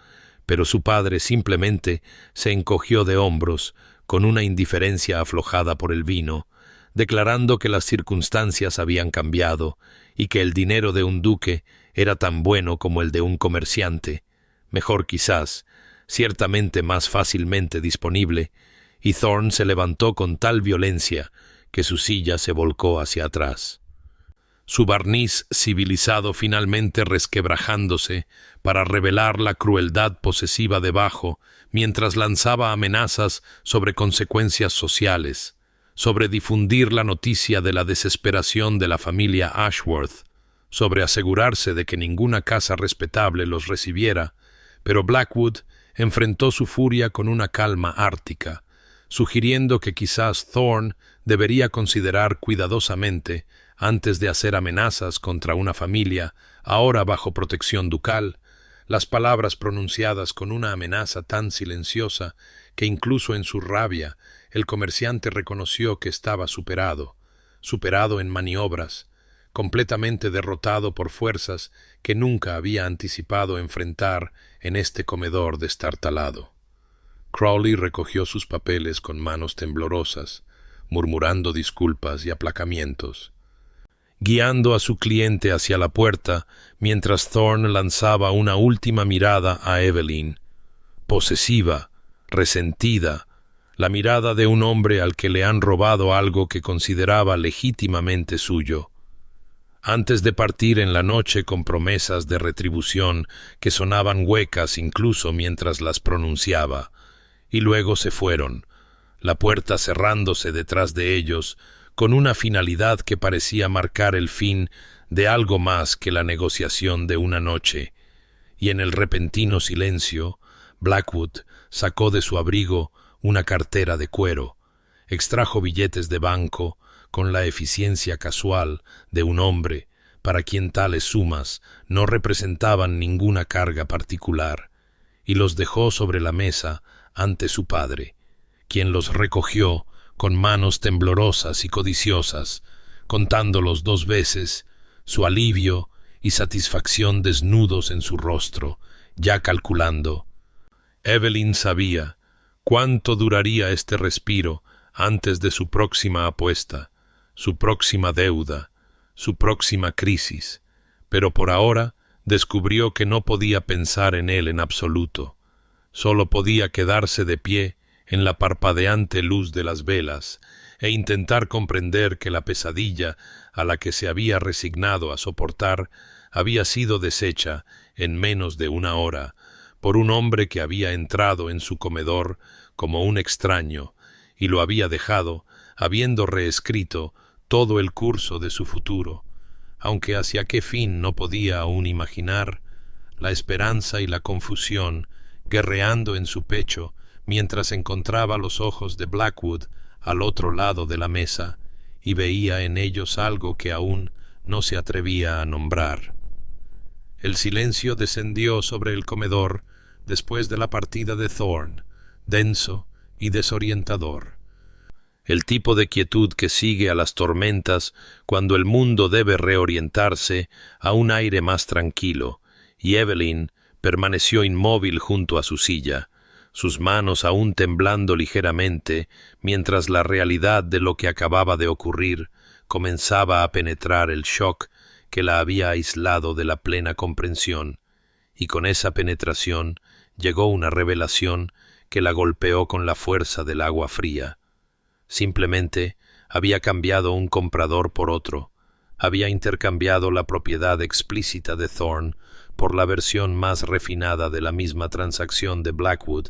pero su padre simplemente se encogió de hombros con una indiferencia aflojada por el vino, declarando que las circunstancias habían cambiado y que el dinero de un duque era tan bueno como el de un comerciante, mejor quizás, ciertamente más fácilmente disponible, y Thorne se levantó con tal violencia que su silla se volcó hacia atrás. Su barniz civilizado finalmente resquebrajándose para revelar la crueldad posesiva debajo, mientras lanzaba amenazas sobre consecuencias sociales, sobre difundir la noticia de la desesperación de la familia Ashworth, sobre asegurarse de que ninguna casa respetable los recibiera, pero Blackwood enfrentó su furia con una calma ártica, sugiriendo que quizás Thorne debería considerar cuidadosamente, antes de hacer amenazas contra una familia ahora bajo protección ducal, las palabras pronunciadas con una amenaza tan silenciosa que incluso en su rabia el comerciante reconoció que estaba superado en maniobras, completamente derrotado por fuerzas que nunca había anticipado enfrentar en este comedor destartalado. Crowley recogió sus papeles con manos temblorosas, murmurando disculpas y aplacamientos, guiando a su cliente hacia la puerta mientras Thorne lanzaba una última mirada a Evelyn. posesiva, resentida, la mirada de un hombre al que le han robado algo que consideraba legítimamente suyo. Antes de partir en la noche con promesas de retribución que sonaban huecas incluso mientras las pronunciaba, y luego se fueron, la puerta cerrándose detrás de ellos, con una finalidad que parecía marcar el fin de algo más que la negociación de una noche, y en el repentino silencio, Blackwood sacó de su abrigo una cartera de cuero, extrajo billetes de banco con la eficiencia casual de un hombre para quien tales sumas no representaban ninguna carga particular, y los dejó sobre la mesa ante su padre, quien los recogió con manos temblorosas y codiciosas, contándolos 2 veces, su alivio y satisfacción desnudos en su rostro, ya calculando. Evelyn sabía cuánto duraría este respiro antes de su próxima apuesta, su próxima deuda, su próxima crisis, pero por ahora descubrió que no podía pensar en él en absoluto. Solo podía quedarse de pie en la parpadeante luz de las velas e intentar comprender que la pesadilla a la que se había resignado a soportar había sido deshecha en menos de 1 hora por un hombre que había entrado en su comedor como un extraño y lo había dejado, habiendo reescrito todo el curso de su futuro, aunque hacia qué fin no podía aún imaginar, la esperanza y la confusión guerreando en su pecho mientras encontraba los ojos de Blackwood al otro lado de la mesa y veía en ellos algo que aún no se atrevía a nombrar. El silencio descendió sobre el comedor después de la partida de Thorne, denso y desorientador. El tipo de quietud que sigue a las tormentas cuando el mundo debe reorientarse a un aire más tranquilo, y Evelyn permaneció inmóvil junto a su silla, sus manos aún temblando ligeramente, mientras la realidad de lo que acababa de ocurrir comenzaba a penetrar el shock que la había aislado de la plena comprensión, y con esa penetración llegó una revelación que la golpeó con la fuerza del agua fría. Simplemente había cambiado un comprador por otro, había intercambiado la propiedad explícita de Thorne por la versión más refinada de la misma transacción de Blackwood,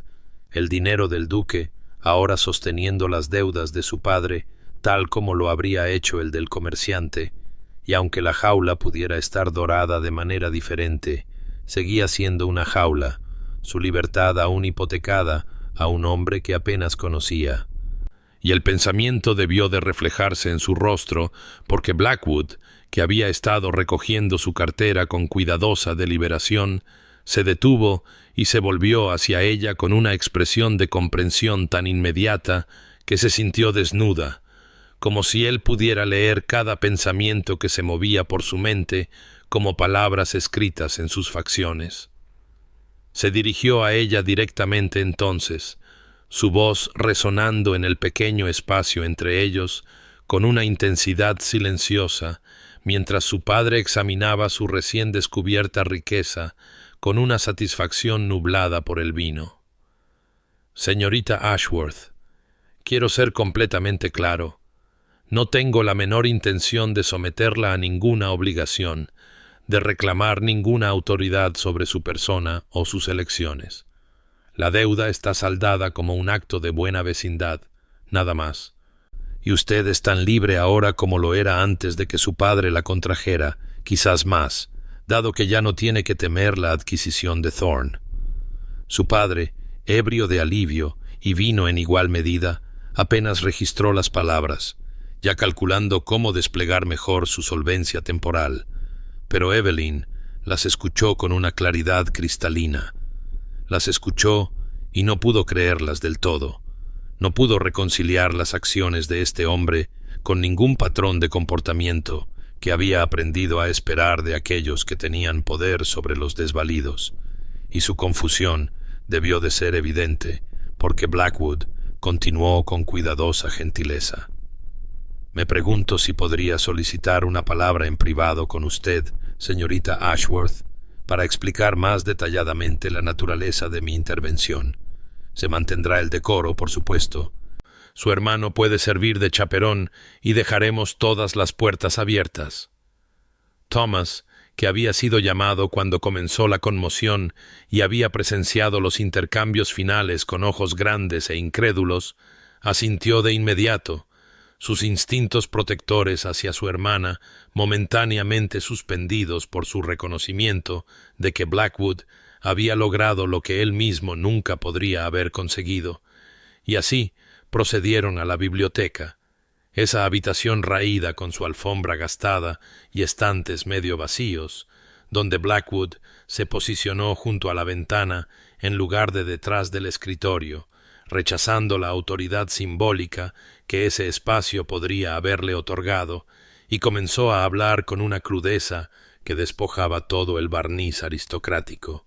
el dinero del duque, ahora sosteniendo las deudas de su padre, tal como lo habría hecho el del comerciante, y aunque la jaula pudiera estar dorada de manera diferente, seguía siendo una jaula, su libertad aún hipotecada a un hombre que apenas conocía. Y el pensamiento debió de reflejarse en su rostro, porque Blackwood, que había estado recogiendo su cartera con cuidadosa deliberación, se detuvo y se volvió hacia ella con una expresión de comprensión tan inmediata que se sintió desnuda, como si él pudiera leer cada pensamiento que se movía por su mente como palabras escritas en sus facciones. Se dirigió a ella directamente entonces, su voz resonando en el pequeño espacio entre ellos con una intensidad silenciosa, mientras su padre examinaba su recién descubierta riqueza con una satisfacción nublada por el vino. Señorita Ashworth, quiero ser completamente claro. No tengo la menor intención de someterla a ninguna obligación, de reclamar ninguna autoridad sobre su persona o sus elecciones. La deuda está saldada como un acto de buena vecindad, nada más. Y usted es tan libre ahora como lo era antes de que su padre la contrajera, quizás más, dado que ya no tiene que temer la adquisición de Thorne. Su padre, ebrio de alivio y vino en igual medida, apenas registró las palabras, ya calculando cómo desplegar mejor su solvencia temporal, pero Evelyn las escuchó con una claridad cristalina. Las escuchó y no pudo creerlas del todo. No pudo reconciliar las acciones de este hombre con ningún patrón de comportamiento que había aprendido a esperar de aquellos que tenían poder sobre los desvalidos, y su confusión debió de ser evidente, porque Blackwood continuó con cuidadosa gentileza. Me pregunto si podría solicitar una palabra en privado con usted, señorita Ashworth. para explicar más detalladamente la naturaleza de mi intervención. Se mantendrá el decoro, por supuesto. Su hermano puede servir de chaperón y dejaremos todas las puertas abiertas. Thomas, que había sido llamado cuando comenzó la conmoción y había presenciado los intercambios finales con ojos grandes e incrédulos, asintió de inmediato. Sus instintos protectores hacia su hermana, momentáneamente suspendidos por su reconocimiento de que Blackwood había logrado lo que él mismo nunca podría haber conseguido, y así procedieron a la biblioteca, esa habitación raída con su alfombra gastada y estantes medio vacíos, donde Blackwood se posicionó junto a la ventana en lugar de detrás del escritorio, rechazando la autoridad simbólica que ese espacio podría haberle otorgado, y comenzó a hablar con una crudeza que despojaba todo el barniz aristocrático.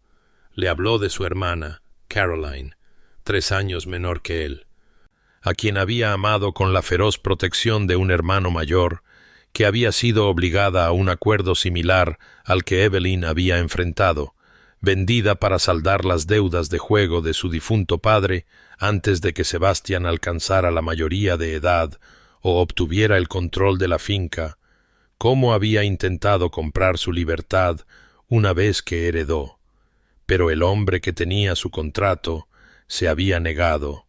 Le habló de su hermana, Caroline, 3 años menor que él, a quien había amado con la feroz protección de un hermano mayor, que había sido obligada a un acuerdo similar al que Evelyn había enfrentado, vendida para saldar las deudas de juego de su difunto padre antes de que Sebastian alcanzara la mayoría de edad o obtuviera el control de la finca, cómo había intentado comprar su libertad una vez que heredó. Pero el hombre que tenía su contrato se había negado,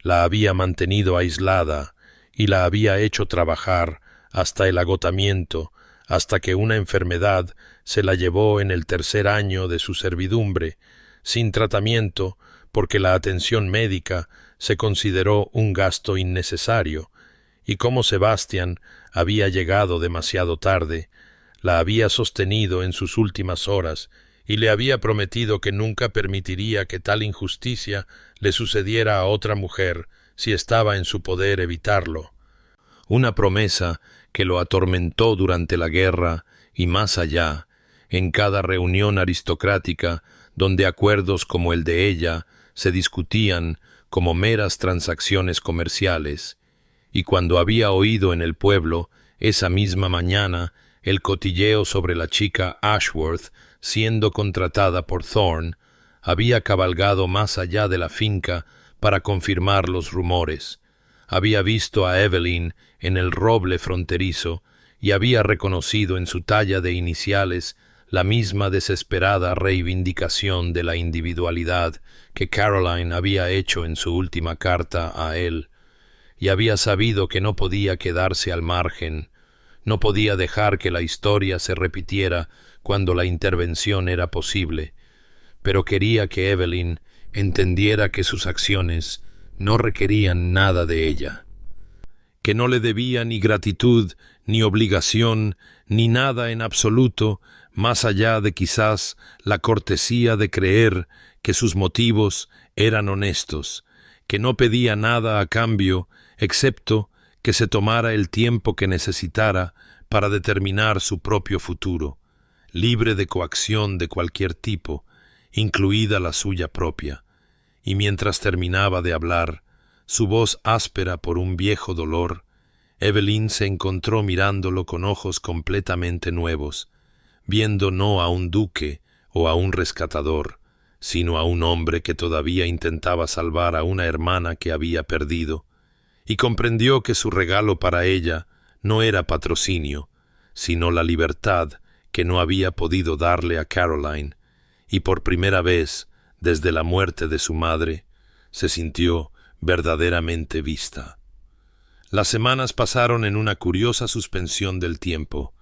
la había mantenido aislada y la había hecho trabajar hasta el agotamiento, hasta que una enfermedad se la llevó en el 3er año de su servidumbre, sin tratamiento, porque la atención médica se consideró un gasto innecesario, y como Sebastian había llegado demasiado tarde, la había sostenido en sus últimas horas y le había prometido que nunca permitiría que tal injusticia le sucediera a otra mujer si estaba en su poder evitarlo. Una promesa que lo atormentó durante la guerra y más allá, en cada reunión aristocrática donde acuerdos como el de ella se discutían como meras transacciones comerciales, y cuando había oído en el pueblo, esa misma mañana, el cotilleo sobre la chica Ashworth siendo contratada por Thorne, había cabalgado más allá de la finca para confirmar los rumores. Había visto a Evelyn en el roble fronterizo y había reconocido en su talla de iniciales la misma desesperada reivindicación de la individualidad que Caroline había hecho en su última carta a él, y había sabido que no podía quedarse al margen, no podía dejar que la historia se repitiera cuando la intervención era posible, pero quería que Evelyn entendiera que sus acciones no requerían nada de ella, que no le debía ni gratitud, ni obligación, ni nada en absoluto, más allá de quizás la cortesía de creer que sus motivos eran honestos, que no pedía nada a cambio, excepto que se tomara el tiempo que necesitara para determinar su propio futuro, libre de coacción de cualquier tipo, incluida la suya propia. Y mientras terminaba de hablar, su voz áspera por un viejo dolor, Evelyn se encontró mirándolo con ojos completamente nuevos, viendo no a un duque o a un rescatador, sino a un hombre que todavía intentaba salvar a una hermana que había perdido, y comprendió que su regalo para ella no era patrocinio, sino la libertad que no había podido darle a Caroline, y por primera vez, desde la muerte de su madre, se sintió verdaderamente vista. Las semanas pasaron en una curiosa suspensión del tiempo,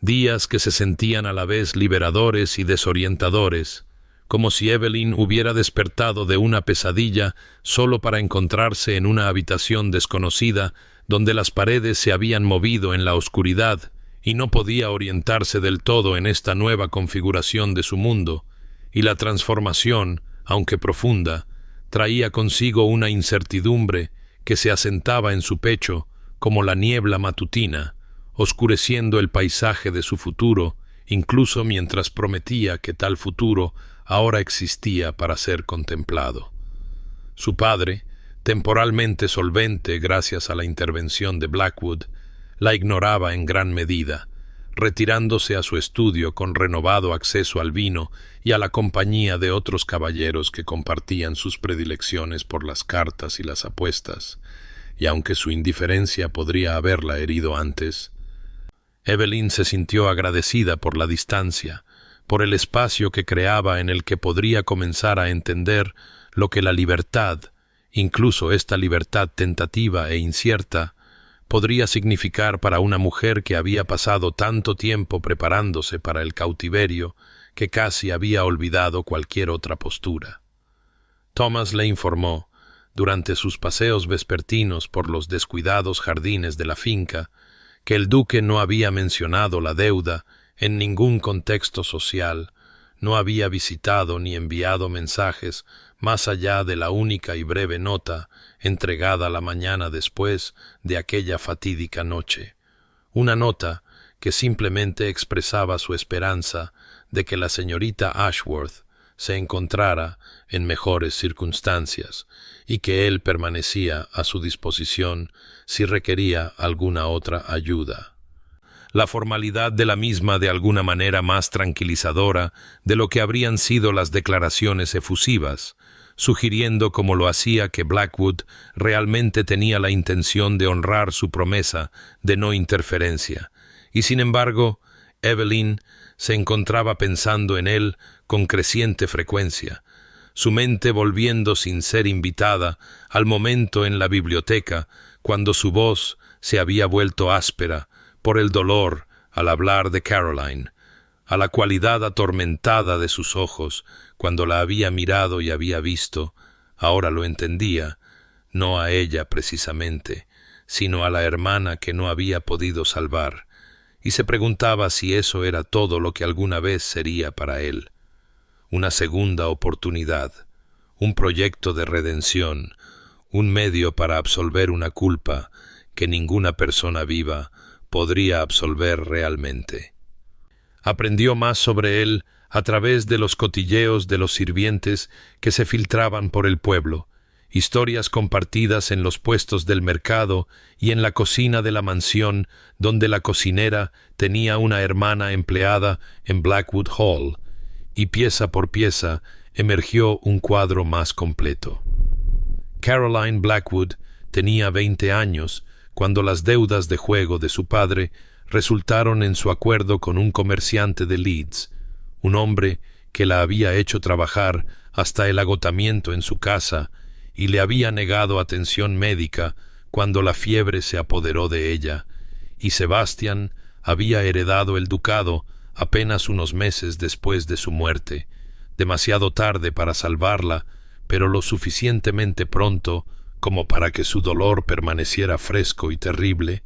días que se sentían a la vez liberadores y desorientadores, como si Evelyn hubiera despertado de una pesadilla solo para encontrarse en una habitación desconocida donde las paredes se habían movido en la oscuridad y no podía orientarse del todo en esta nueva configuración de su mundo, y la transformación, aunque profunda, traía consigo una incertidumbre que se asentaba en su pecho como la niebla matutina, oscureciendo el paisaje de su futuro, incluso mientras prometía que tal futuro ahora existía para ser contemplado. Su padre, temporalmente solvente gracias a la intervención de Blackwood, la ignoraba en gran medida, retirándose a su estudio con renovado acceso al vino y a la compañía de otros caballeros que compartían sus predilecciones por las cartas y las apuestas, y aunque su indiferencia podría haberla herido antes, Evelyn se sintió agradecida por la distancia, por el espacio que creaba en el que podría comenzar a entender lo que la libertad, incluso esta libertad tentativa e incierta, podría significar para una mujer que había pasado tanto tiempo preparándose para el cautiverio que casi había olvidado cualquier otra postura. Thomas le informó, durante sus paseos vespertinos por los descuidados jardines de la finca, que el duque no había mencionado la deuda en ningún contexto social, no había visitado ni enviado mensajes más allá de la única y breve nota entregada la mañana después de aquella fatídica noche. Una nota que simplemente expresaba su esperanza de que la señorita Ashworth se encontrara en mejores circunstancias y que él permanecía a su disposición si requería alguna otra ayuda. La formalidad de la misma de alguna manera más tranquilizadora de lo que habrían sido las declaraciones efusivas, sugiriendo como lo hacía que Blackwood realmente tenía la intención de honrar su promesa de no interferencia, y sin embargo, Evelyn se encontraba pensando en él con creciente frecuencia, su mente volviendo sin ser invitada al momento en la biblioteca cuando su voz se había vuelto áspera por el dolor al hablar de Caroline, a la cualidad atormentada de sus ojos cuando la había mirado y había visto, ahora lo entendía, no a ella precisamente, sino a la hermana que no había podido salvar, y se preguntaba si eso era todo lo que alguna vez sería para él. Una segunda oportunidad, un proyecto de redención, un medio para absolver una culpa que ninguna persona viva podría absolver realmente. Aprendió más sobre él a través de los cotilleos de los sirvientes que se filtraban por el pueblo, historias compartidas en los puestos del mercado y en la cocina de la mansión donde la cocinera tenía una hermana empleada en Blackwood Hall, y pieza por pieza emergió un cuadro más completo. Caroline Blackwood tenía 20 años cuando las deudas de juego de su padre resultaron en su acuerdo con un comerciante de Leeds, un hombre que la había hecho trabajar hasta el agotamiento en su casa y le había negado atención médica cuando la fiebre se apoderó de ella, y Sebastian había heredado el ducado apenas unos meses después de su muerte, demasiado tarde para salvarla, pero lo suficientemente pronto como para que su dolor permaneciera fresco y terrible,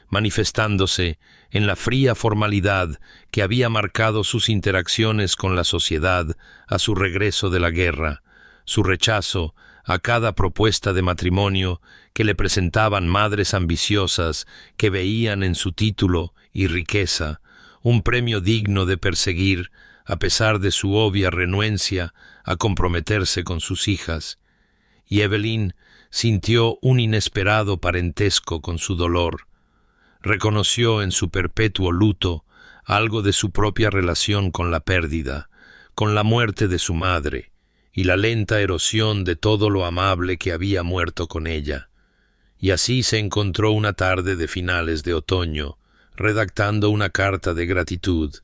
manifestándose en la fría formalidad que había marcado sus interacciones con la sociedad a su regreso de la guerra, su rechazo a cada propuesta de matrimonio que le presentaban madres ambiciosas que veían en su título y riqueza un premio digno de perseguir a pesar de su obvia renuencia a comprometerse con sus hijas, y Evelyn sintió un inesperado parentesco con su dolor. Reconoció en su perpetuo luto algo de su propia relación con la pérdida, con la muerte de su madre, y la lenta erosión de todo lo amable que había muerto con ella. Y así se encontró una tarde de finales de otoño, redactando una carta de gratitud,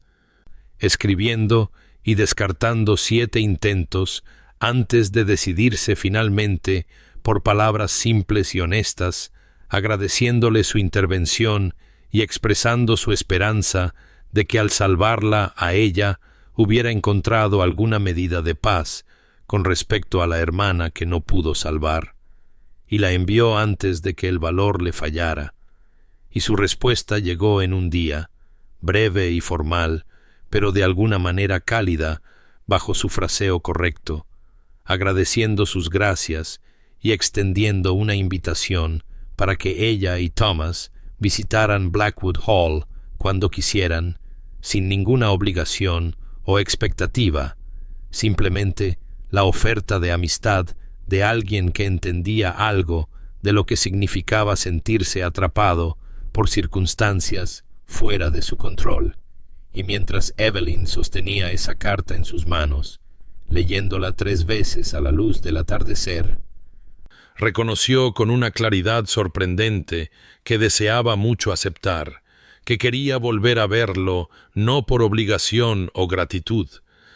escribiendo y descartando 7 intentos antes de decidirse finalmente por palabras simples y honestas, agradeciéndole su intervención y expresando su esperanza de que al salvarla a ella hubiera encontrado alguna medida de paz con respecto a la hermana que no pudo salvar, y la envió antes de que el valor le fallara, y su respuesta llegó en un día, breve y formal, pero de alguna manera cálida bajo su fraseo correcto, agradeciendo sus gracias y extendiendo una invitación para que ella y Thomas visitaran Blackwood Hall cuando quisieran, sin ninguna obligación o expectativa, simplemente la oferta de amistad de alguien que entendía algo de lo que significaba sentirse atrapado por circunstancias fuera de su control, y mientras Evelyn sostenía esa carta en sus manos, leyéndola 3 veces a la luz del atardecer, reconoció con una claridad sorprendente que deseaba mucho aceptar, que quería volver a verlo no por obligación o gratitud,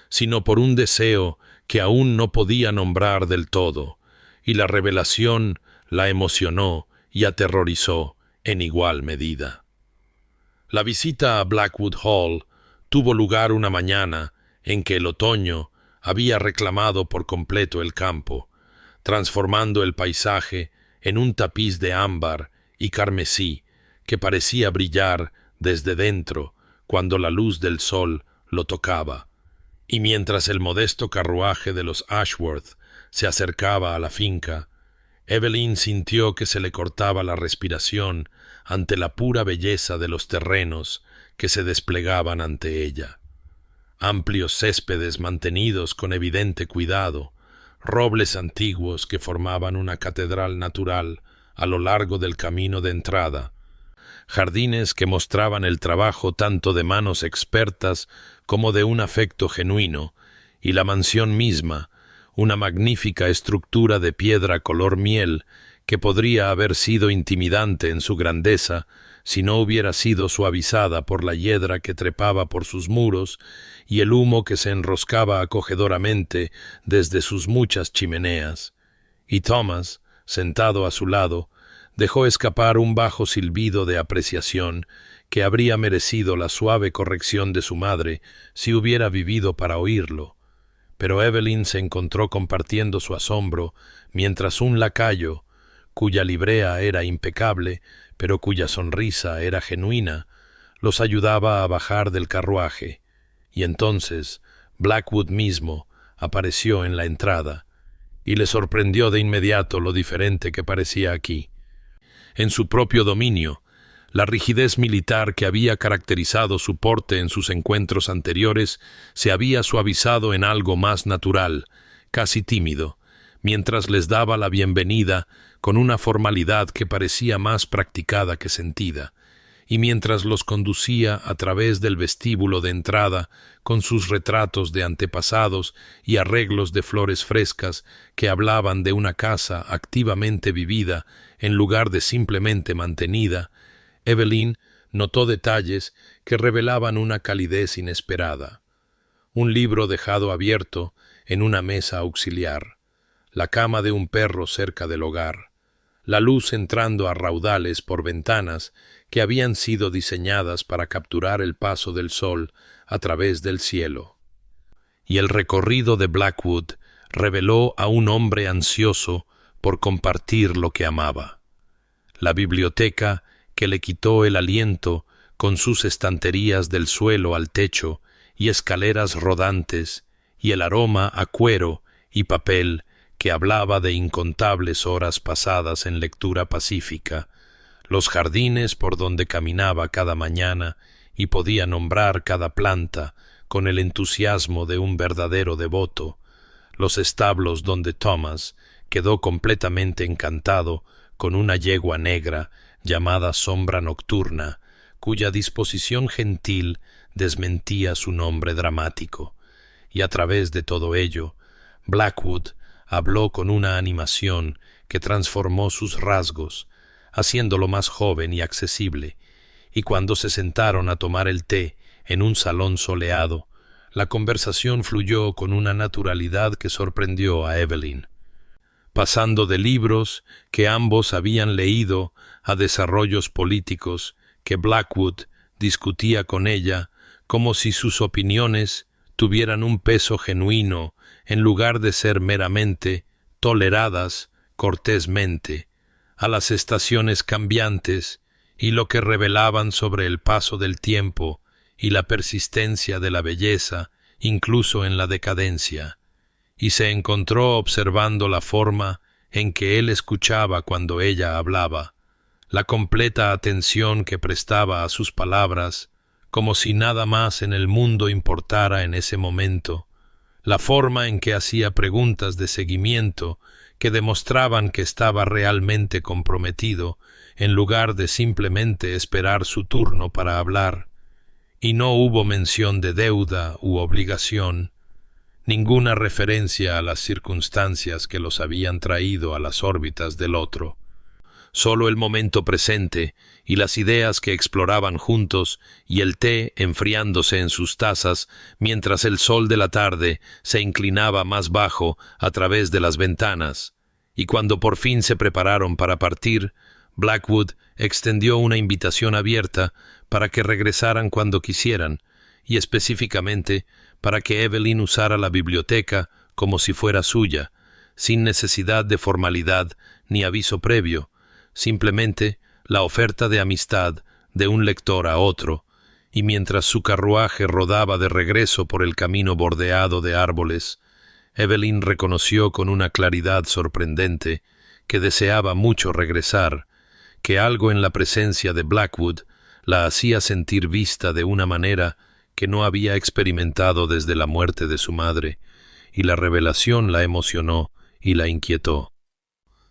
sino por un deseo que aún no podía nombrar del todo, y la revelación la emocionó y aterrorizó en igual medida. La visita a Blackwood Hall tuvo lugar una mañana en que el otoño había reclamado por completo el campo, transformando el paisaje en un tapiz de ámbar y carmesí que parecía brillar desde dentro cuando la luz del sol lo tocaba, y mientras el modesto carruaje de los Ashworth se acercaba a la finca, Evelyn sintió que se le cortaba la respiración ante la pura belleza de los terrenos que se desplegaban ante ella. Amplios céspedes mantenidos con evidente cuidado, robles antiguos que formaban una catedral natural a lo largo del camino de entrada, jardines que mostraban el trabajo tanto de manos expertas como de un afecto genuino, y la mansión misma, una magnífica estructura de piedra color miel que podría haber sido intimidante en su grandeza si no hubiera sido suavizada por la hiedra que trepaba por sus muros y el humo que se enroscaba acogedoramente desde sus muchas chimeneas. Y Thomas, sentado a su lado, dejó escapar un bajo silbido de apreciación que habría merecido la suave corrección de su madre si hubiera vivido para oírlo. Pero Evelyn se encontró compartiendo su asombro mientras un lacayo, cuya librea era impecable, pero cuya sonrisa era genuina, los ayudaba a bajar del carruaje, y entonces Blackwood mismo apareció en la entrada, y le sorprendió de inmediato lo diferente que parecía aquí. En su propio dominio, la rigidez militar que había caracterizado su porte en sus encuentros anteriores se había suavizado en algo más natural, casi tímido, mientras les daba la bienvenida con una formalidad que parecía más practicada que sentida, y mientras los conducía a través del vestíbulo de entrada con sus retratos de antepasados y arreglos de flores frescas que hablaban de una casa activamente vivida en lugar de simplemente mantenida, Evelyn notó detalles que revelaban una calidez inesperada. Un libro dejado abierto en una mesa auxiliar, la cama de un perro cerca del hogar, la luz entrando a raudales por ventanas que habían sido diseñadas para capturar el paso del sol a través del cielo. Y el recorrido de Blackwood reveló a un hombre ansioso por compartir lo que amaba. La biblioteca que le quitó el aliento con sus estanterías del suelo al techo y escaleras rodantes, y el aroma a cuero y papel que hablaba de incontables horas pasadas en lectura pacífica, los jardines por donde caminaba cada mañana y podía nombrar cada planta con el entusiasmo de un verdadero devoto, los establos donde Thomas quedó completamente encantado con una yegua negra llamada Sombra Nocturna, cuya disposición gentil desmentía su nombre dramático, y a través de todo ello, Blackwood habló con una animación que transformó sus rasgos, haciéndolo más joven y accesible, y cuando se sentaron a tomar el té en un salón soleado, la conversación fluyó con una naturalidad que sorprendió a Evelyn. Pasando de libros que ambos habían leído a desarrollos políticos que Blackwood discutía con ella como si sus opiniones tuvieran un peso genuino en lugar de ser meramente toleradas cortésmente, a las estaciones cambiantes y lo que revelaban sobre el paso del tiempo y la persistencia de la belleza, incluso en la decadencia, y se encontró observando la forma en que él escuchaba cuando ella hablaba, la completa atención que prestaba a sus palabras, como si nada más en el mundo importara en ese momento, la forma en que hacía preguntas de seguimiento que demostraban que estaba realmente comprometido, en lugar de simplemente esperar su turno para hablar, y no hubo mención de deuda u obligación, ninguna referencia a las circunstancias que los habían traído a las órbitas del otro. Solo el momento presente y las ideas que exploraban juntos y el té enfriándose en sus tazas mientras el sol de la tarde se inclinaba más bajo a través de las ventanas, y cuando por fin se prepararon para partir, Blackwood extendió una invitación abierta para que regresaran cuando quisieran, y específicamente para que Evelyn usara la biblioteca como si fuera suya, sin necesidad de formalidad ni aviso previo, simplemente la oferta de amistad de un lector a otro, y mientras su carruaje rodaba de regreso por el camino bordeado de árboles, Evelyn reconoció con una claridad sorprendente que deseaba mucho regresar, que algo en la presencia de Blackwood la hacía sentir vista de una manera que no había experimentado desde la muerte de su madre, y la revelación la emocionó y la inquietó,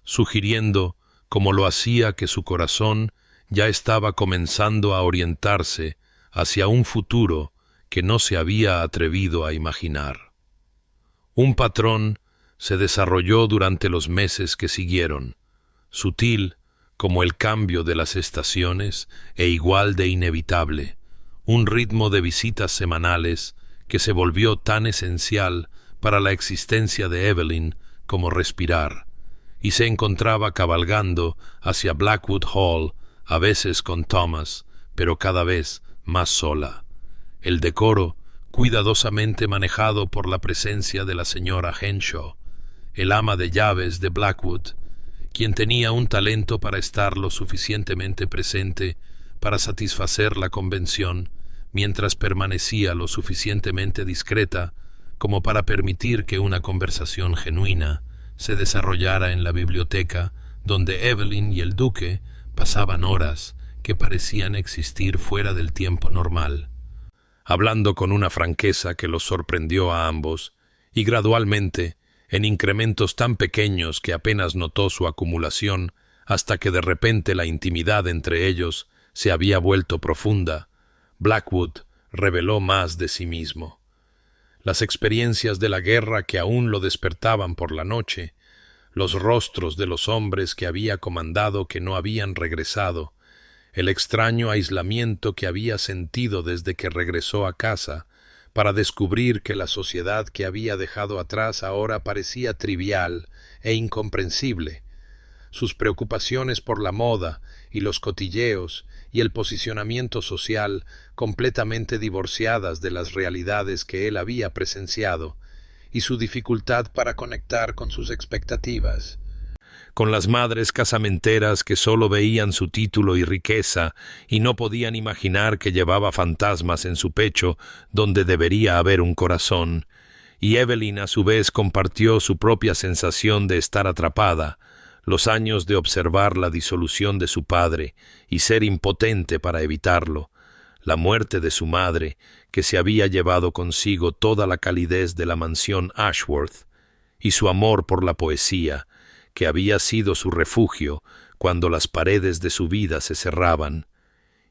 sugiriendo, como lo hacía, que su corazón ya estaba comenzando a orientarse hacia un futuro que no se había atrevido a imaginar. Un patrón se desarrolló durante los meses que siguieron, sutil como el cambio de las estaciones e igual de inevitable, un ritmo de visitas semanales que se volvió tan esencial para la existencia de Evelyn como respirar, y se encontraba cabalgando hacia Blackwood Hall, a veces con Thomas, pero cada vez más sola. El decoro, cuidadosamente manejado por la presencia de la señora Henshaw, el ama de llaves de Blackwood, quien tenía un talento para estar lo suficientemente presente para satisfacer la convención, mientras permanecía lo suficientemente discreta como para permitir que una conversación genuina se desarrollara en la biblioteca, donde Evelyn y el duque pasaban horas que parecían existir fuera del tiempo normal, hablando con una franqueza que los sorprendió a ambos, y gradualmente, en incrementos tan pequeños que apenas notó su acumulación, hasta que de repente la intimidad entre ellos se había vuelto profunda, Blackwood reveló más de sí mismo. Las experiencias de la guerra que aún lo despertaban por la noche, los rostros de los hombres que había comandado que no habían regresado, el extraño aislamiento que había sentido desde que regresó a casa, para descubrir que la sociedad que había dejado atrás ahora parecía trivial e incomprensible, sus preocupaciones por la moda y los cotilleos y el posicionamiento social completamente divorciadas de las realidades que él había presenciado, y su dificultad para conectar con sus expectativas. Con las madres casamenteras que solo veían su título y riqueza y no podían imaginar que llevaba fantasmas en su pecho donde debería haber un corazón, y Evelyn a su vez compartió su propia sensación de estar atrapada, los años de observar la disolución de su padre y ser impotente para evitarlo, la muerte de su madre, que se había llevado consigo toda la calidez de la mansión Ashworth, y su amor por la poesía, que había sido su refugio cuando las paredes de su vida se cerraban,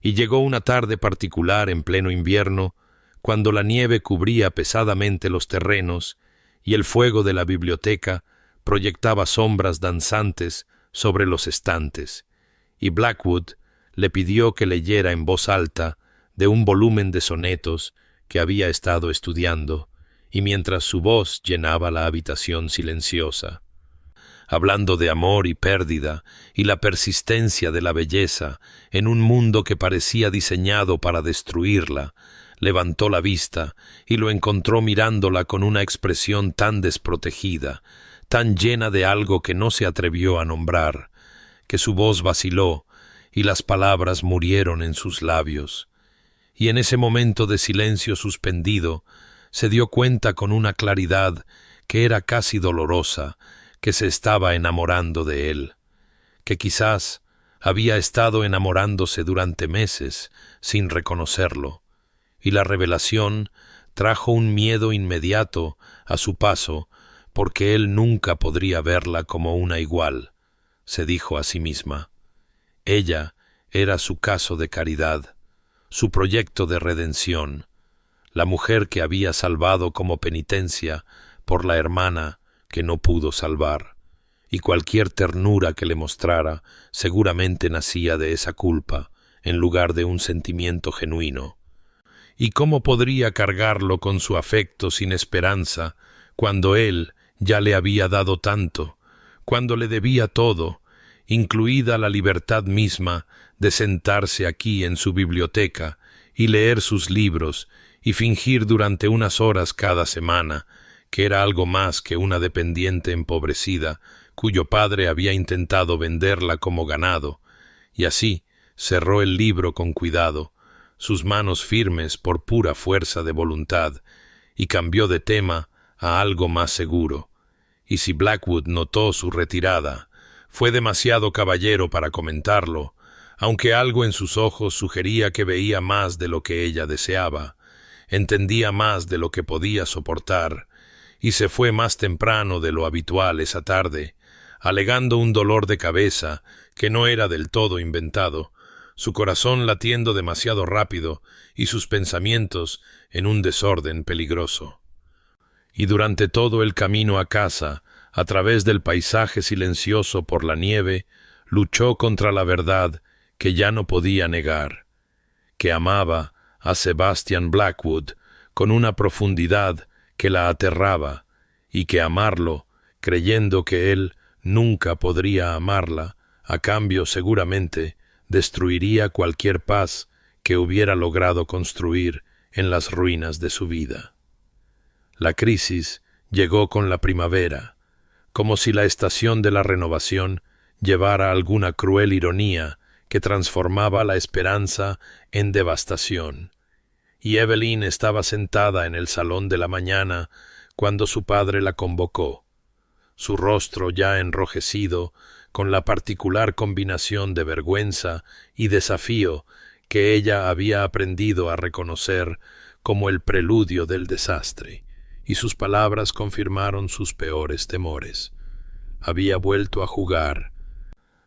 y llegó una tarde particular en pleno invierno, cuando la nieve cubría pesadamente los terrenos y el fuego de la biblioteca proyectaba sombras danzantes sobre los estantes, y Blackwood le pidió que leyera en voz alta de un volumen de sonetos que había estado estudiando, y mientras su voz llenaba la habitación silenciosa, hablando de amor y pérdida y la persistencia de la belleza en un mundo que parecía diseñado para destruirla, levantó la vista y lo encontró mirándola con una expresión tan desprotegida, tan llena de algo que no se atrevió a nombrar, que su voz vaciló y las palabras murieron en sus labios. Y en ese momento de silencio suspendido, se dio cuenta con una claridad que era casi dolorosa, que se estaba enamorando de él, que quizás había estado enamorándose durante meses sin reconocerlo, y la revelación trajo un miedo inmediato a su paso, porque él nunca podría verla como una igual, se dijo a sí misma. Ella era su caso de caridad, su proyecto de redención, la mujer que había salvado como penitencia por la hermana que no pudo salvar, y cualquier ternura que le mostrara seguramente nacía de esa culpa, en lugar de un sentimiento genuino. ¿Y cómo podría cargarlo con su afecto sin esperanza, cuando él ya le había dado tanto, cuando le debía todo, incluida la libertad misma de sentarse aquí en su biblioteca y leer sus libros y fingir durante unas horas cada semana que era algo más que una dependiente empobrecida cuyo padre había intentado venderla como ganado, y así cerró el libro con cuidado, sus manos firmes por pura fuerza de voluntad, y cambió de tema a algo más seguro. Y si Blackwood notó su retirada, fue demasiado caballero para comentarlo, aunque algo en sus ojos sugería que veía más de lo que ella deseaba, entendía más de lo que podía soportar, y se fue más temprano de lo habitual esa tarde, alegando un dolor de cabeza que no era del todo inventado, su corazón latiendo demasiado rápido y sus pensamientos en un desorden peligroso. Y durante todo el camino a casa, a través del paisaje silencioso por la nieve, luchó contra la verdad que ya no podía negar, que amaba a Sebastian Blackwood con una profundidad que la aterraba, y que amarlo, creyendo que él nunca podría amarla, a cambio seguramente destruiría cualquier paz que hubiera logrado construir en las ruinas de su vida. La crisis llegó con la primavera, como si la estación de la renovación llevara alguna cruel ironía que transformaba la esperanza en devastación. Y Evelyn estaba sentada en el salón de la mañana cuando su padre la convocó, su rostro ya enrojecido con la particular combinación de vergüenza y desafío que ella había aprendido a reconocer como el preludio del desastre, y sus palabras confirmaron sus peores temores. Había vuelto a jugar.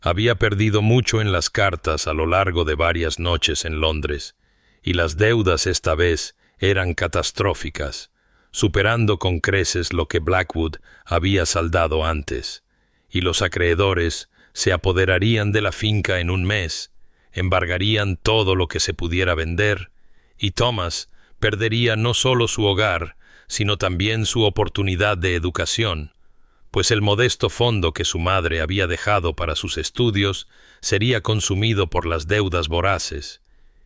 Había perdido mucho en las cartas a lo largo de varias noches en Londres, y las deudas esta vez eran catastróficas, superando con creces lo que Blackwood había saldado antes, y los acreedores se apoderarían de la finca en un mes, embargarían todo lo que se pudiera vender, y Thomas perdería no solo su hogar, sino también su oportunidad de educación, pues el modesto fondo que su madre había dejado para sus estudios sería consumido por las deudas voraces,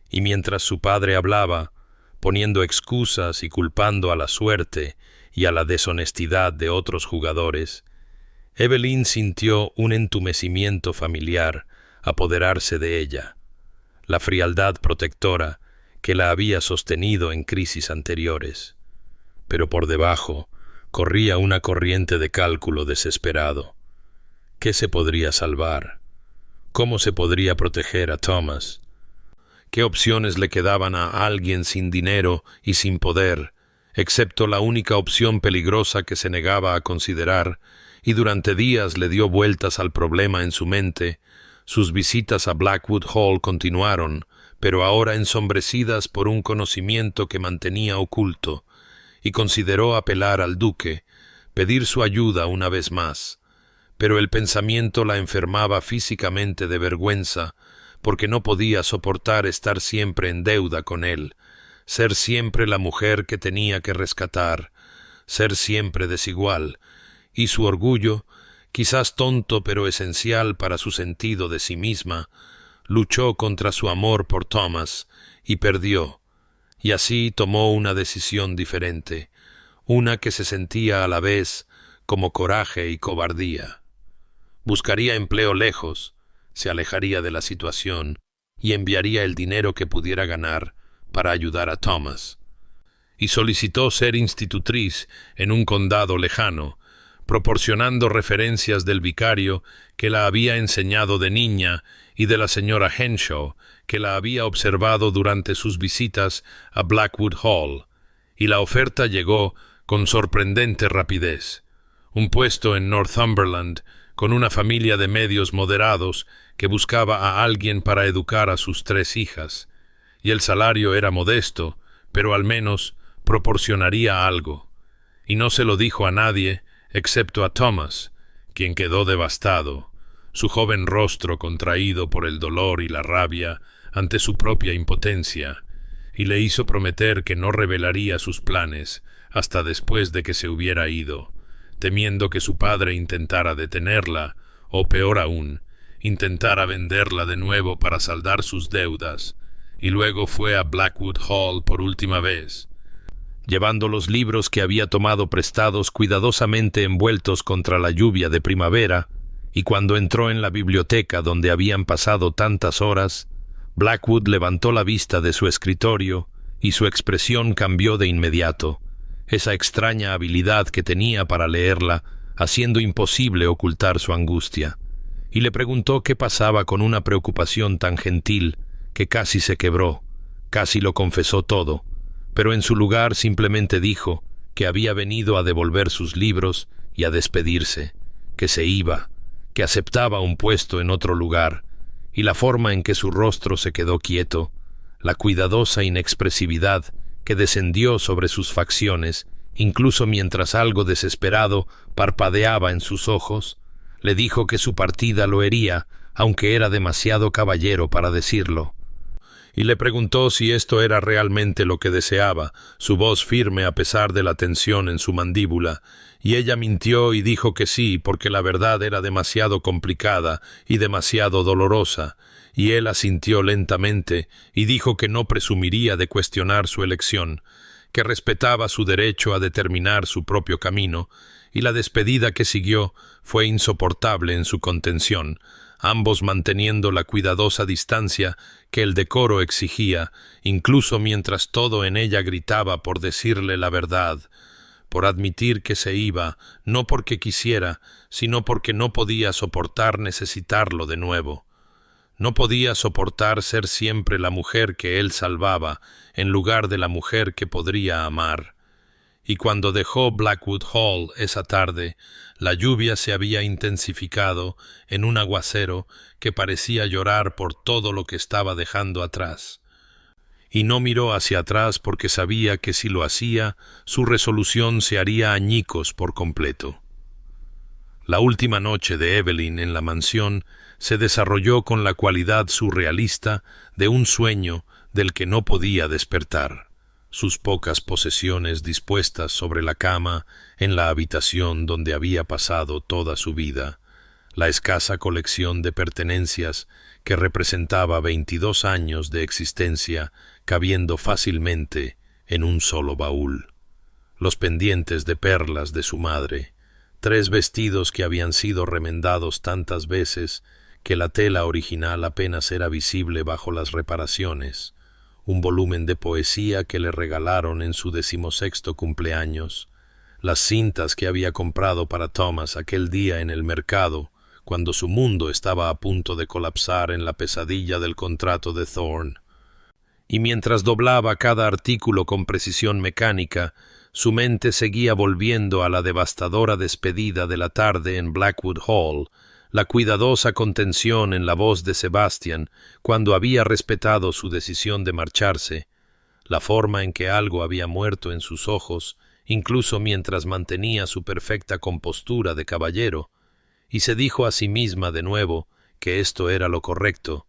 y mientras su padre hablaba, poniendo excusas y culpando a la suerte y a la deshonestidad de otros jugadores, Evelyn sintió un entumecimiento familiar apoderarse de ella, la frialdad protectora que la había sostenido en crisis anteriores. Pero por debajo corría una corriente de cálculo desesperado. ¿Qué se podría salvar? ¿Cómo se podría proteger a Thomas? ¿Qué opciones le quedaban a alguien sin dinero y sin poder, excepto la única opción peligrosa que se negaba a considerar, y durante días le dio vueltas al problema en su mente? Sus visitas a Blackwood Hall continuaron, pero ahora ensombrecidas por un conocimiento que mantenía oculto, y consideró apelar al duque, pedir su ayuda una vez más, pero el pensamiento la enfermaba físicamente de vergüenza, porque no podía soportar estar siempre en deuda con él, ser siempre la mujer que tenía que rescatar, ser siempre desigual, y su orgullo, quizás tonto pero esencial para su sentido de sí misma, luchó contra su amor por Thomas y perdió, y así tomó una decisión diferente, una que se sentía a la vez como coraje y cobardía. Buscaría empleo lejos, se alejaría de la situación y enviaría el dinero que pudiera ganar para ayudar a Thomas. Y solicitó ser institutriz en un condado lejano, proporcionando referencias del vicario que la había enseñado de niña y de la señora Henshaw, que la había observado durante sus visitas a Blackwood Hall, y la oferta llegó con sorprendente rapidez. un puesto en Northumberland con una familia de medios moderados que buscaba a alguien para educar a sus 3 hijas, y el salario era modesto, pero al menos proporcionaría algo. Y no se lo dijo a nadie, excepto a Thomas, quien quedó devastado, su joven rostro contraído por el dolor y la rabia ante su propia impotencia, y le hizo prometer que no revelaría sus planes hasta después de que se hubiera ido, temiendo que su padre intentara detenerla, o peor aún, intentara venderla de nuevo para saldar sus deudas, y luego fue a Blackwood Hall por última vez, llevando los libros que había tomado prestados cuidadosamente envueltos contra la lluvia de primavera, y cuando entró en la biblioteca donde habían pasado tantas horas, Blackwood levantó la vista de su escritorio y su expresión cambió de inmediato, esa extraña habilidad que tenía para leerla, haciendo imposible ocultar su angustia, y le preguntó qué pasaba con una preocupación tan gentil que casi se quebró, casi lo confesó todo, pero en su lugar simplemente dijo que había venido a devolver sus libros y a despedirse, que se iba, que aceptaba un puesto en otro lugar, y la forma en que su rostro se quedó quieto, la cuidadosa inexpresividad que descendió sobre sus facciones, incluso mientras algo desesperado parpadeaba en sus ojos, le dijo que su partida lo hería, aunque era demasiado caballero para decirlo. Y le preguntó si esto era realmente lo que deseaba, su voz firme a pesar de la tensión en su mandíbula, y ella mintió y dijo que sí, porque la verdad era demasiado complicada y demasiado dolorosa, y él asintió lentamente y dijo que no presumiría de cuestionar su elección, que respetaba su derecho a determinar su propio camino, y la despedida que siguió fue insoportable en su contención, ambos manteniendo la cuidadosa distancia que el decoro exigía, incluso mientras todo en ella gritaba por decirle la verdad, por admitir que se iba, no porque quisiera, sino porque no podía soportar necesitarlo de nuevo. No podía soportar ser siempre la mujer que él salvaba, en lugar de la mujer que podría amar. Y cuando dejó Blackwood Hall esa tarde, la lluvia se había intensificado en un aguacero que parecía llorar por todo lo que estaba dejando atrás. Y no miró hacia atrás porque sabía que si lo hacía, su resolución se haría añicos por completo. La última noche de Evelyn en la mansión se desarrolló con la cualidad surrealista de un sueño del que no podía despertar. Sus pocas posesiones dispuestas sobre la cama en la habitación donde había pasado toda su vida, la escasa colección de pertenencias que representaba 22 años de existencia cabiendo fácilmente en un solo baúl, los pendientes de perlas de su madre, 3 vestidos que habían sido remendados tantas veces que la tela original apenas era visible bajo las reparaciones, un volumen de poesía que le regalaron en su 16º cumpleaños, las cintas que había comprado para Thomas aquel día en el mercado, cuando su mundo estaba a punto de colapsar en la pesadilla del contrato de Thorne. Y mientras doblaba cada artículo con precisión mecánica, su mente seguía volviendo a la devastadora despedida de la tarde en Blackwood Hall, la cuidadosa contención en la voz de Sebastian cuando había respetado su decisión de marcharse, la forma en que algo había muerto en sus ojos, incluso mientras mantenía su perfecta compostura de caballero, y se dijo a sí misma de nuevo que esto era lo correcto,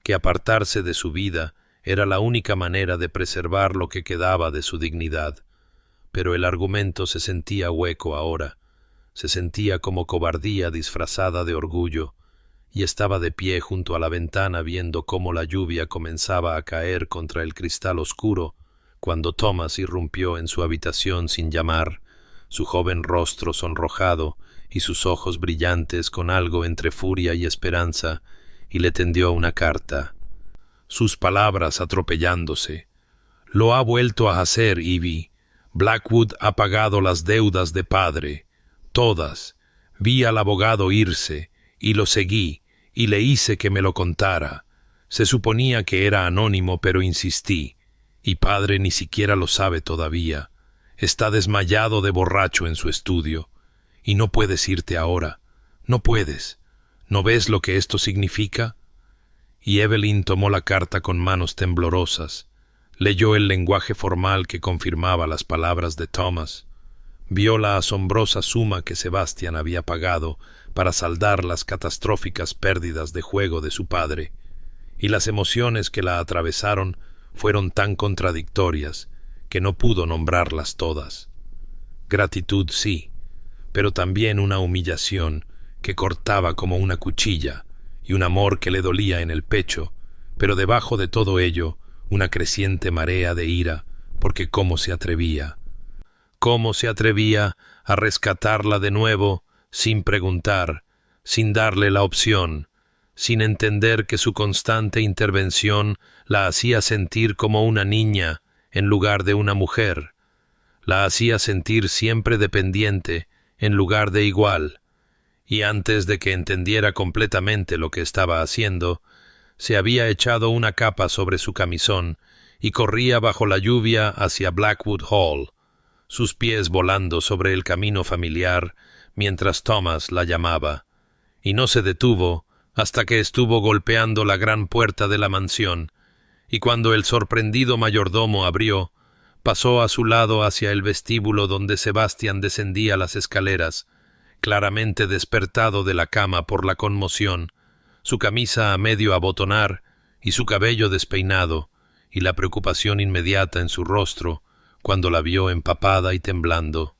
que apartarse de su vida era la única manera de preservar lo que quedaba de su dignidad. Pero el argumento se sentía hueco ahora, se sentía como cobardía disfrazada de orgullo, y estaba de pie junto a la ventana viendo cómo la lluvia comenzaba a caer contra el cristal oscuro, cuando Thomas irrumpió en su habitación sin llamar, su joven rostro sonrojado y sus ojos brillantes con algo entre furia y esperanza, y le tendió una carta. Sus palabras atropellándose. «Lo ha vuelto a hacer, Ivy. Blackwood ha pagado las deudas de padre. Todas. Vi al abogado irse, y lo seguí, y le hice que me lo contara. Se suponía que era anónimo, pero insistí. Y padre ni siquiera lo sabe todavía. Está desmayado de borracho en su estudio. y no puedes irte ahora. No puedes. ¿No ves lo que esto significa? Y Evelyn tomó la carta con manos temblorosas. Leyó el lenguaje formal que confirmaba las palabras de Thomas. Vio la asombrosa suma que Sebastian había pagado para saldar las catastróficas pérdidas de juego de su padre, y las emociones que la atravesaron fueron tan contradictorias que no pudo nombrarlas todas. Gratitud sí, pero también una humillación que cortaba como una cuchilla, y un amor que le dolía en el pecho, pero debajo de todo ello una creciente marea de ira, porque cómo se atrevía a rescatarla de nuevo sin preguntar, sin darle la opción, sin entender que su constante intervención la hacía sentir como una niña en lugar de una mujer, la hacía sentir siempre dependiente en lugar de igual, y antes de que entendiera completamente lo que estaba haciendo, se había echado una capa sobre su camisón y corría bajo la lluvia hacia Blackwood Hall, sus pies volando sobre el camino familiar mientras Thomas la llamaba, y no se detuvo hasta que estuvo golpeando la gran puerta de la mansión, y cuando el sorprendido mayordomo abrió, pasó a su lado hacia el vestíbulo donde Sebastian descendía las escaleras, claramente despertado de la cama por la conmoción, su camisa a medio abotonar y su cabello despeinado, y la preocupación inmediata en su rostro cuando la vio empapada y temblando.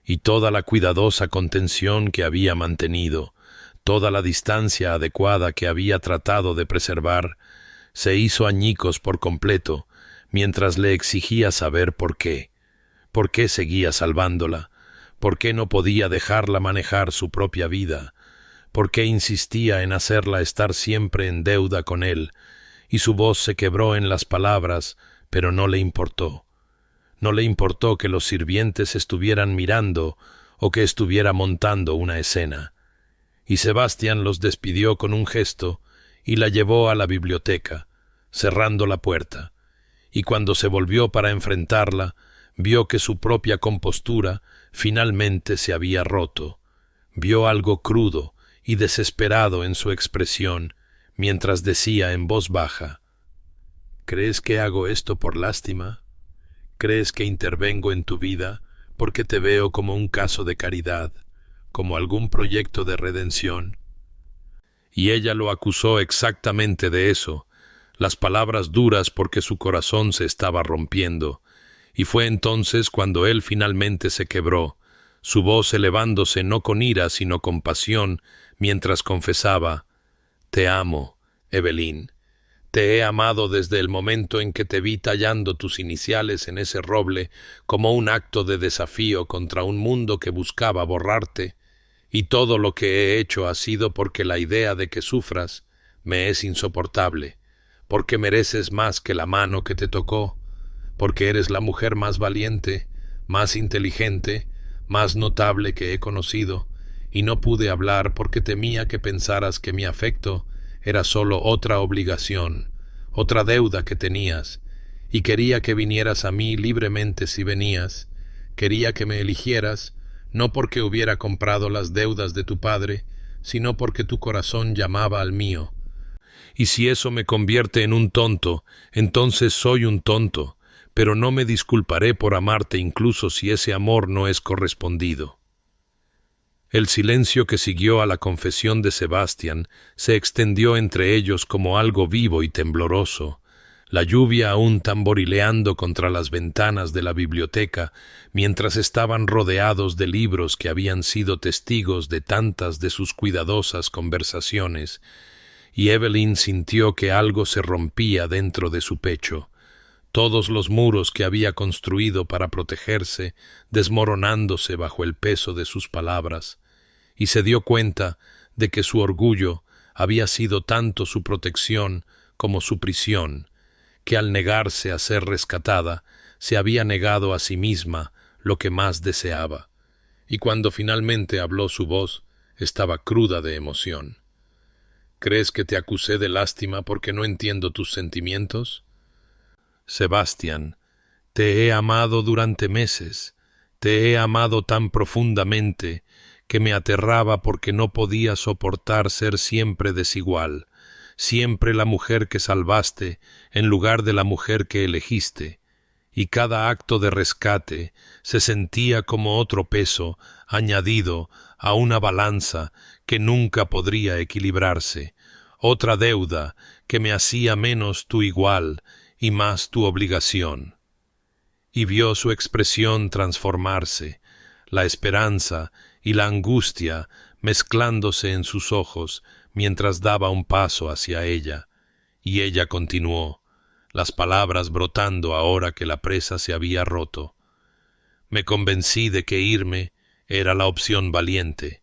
Y toda la cuidadosa contención que había mantenido, toda la distancia adecuada que había tratado de preservar, se hizo añicos por completo, mientras le exigía saber por qué seguía salvándola, por qué no podía dejarla manejar su propia vida, por qué insistía en hacerla estar siempre en deuda con él, y su voz se quebró en las palabras, pero no le importó. No le importó que los sirvientes estuvieran mirando o que estuviera montando una escena. Y Sebastian los despidió con un gesto y la llevó a la biblioteca, cerrando la puerta, y cuando se volvió para enfrentarla, vio que su propia compostura finalmente se había roto. Vio algo crudo y desesperado en su expresión, mientras decía en voz baja: «¿Crees que hago esto por lástima? ¿Crees que intervengo en tu vida porque te veo como un caso de caridad, como algún proyecto de redención?» Y ella lo acusó exactamente de eso, las palabras duras porque su corazón se estaba rompiendo, y fue entonces cuando él finalmente se quebró, su voz elevándose no con ira sino con pasión, mientras confesaba: «Te amo, Evelyn. Te he amado desde el momento en que te vi tallando tus iniciales en ese roble como un acto de desafío contra un mundo que buscaba borrarte, y todo lo que he hecho ha sido porque la idea de que sufras me es insoportable, porque mereces más que la mano que te tocó, porque eres la mujer más valiente, más inteligente, más notable que he conocido, y no pude hablar porque temía que pensaras que mi afecto era solo otra obligación, otra deuda que tenías, y quería que vinieras a mí libremente si venías, quería que me eligieras, no porque hubiera comprado las deudas de tu padre, sino porque tu corazón llamaba al mío. Y si eso me convierte en un tonto, entonces soy un tonto, pero no me disculparé por amarte incluso si ese amor no es correspondido». El silencio que siguió a la confesión de Sebastian se extendió entre ellos como algo vivo y tembloroso, la lluvia aún tamborileando contra las ventanas de la biblioteca mientras estaban rodeados de libros que habían sido testigos de tantas de sus cuidadosas conversaciones, y Evelyn sintió que algo se rompía dentro de su pecho, todos los muros que había construido para protegerse desmoronándose bajo el peso de sus palabras, y se dio cuenta de que su orgullo había sido tanto su protección como su prisión, que al negarse a ser rescatada se había negado a sí misma lo que más deseaba, y cuando finalmente habló su voz estaba cruda de emoción. «¿Crees que te acusé de lástima porque no entiendo tus sentimientos? Sebastian, te he amado durante meses, Te he amado tan profundamente que me aterraba porque no podía soportar ser siempre desigual, siempre la mujer que salvaste en lugar de la mujer que elegiste, y cada acto de rescate se sentía como otro peso añadido a una balanza que nunca podría equilibrarse, otra deuda que me hacía menos tu igual y más tu obligación. Y vio su expresión transformarse, la esperanza y la angustia mezclándose en sus ojos mientras daba un paso hacia ella, y ella continuó, las palabras brotando ahora que la presa se había roto. Me convencí de que irme era la opción valiente,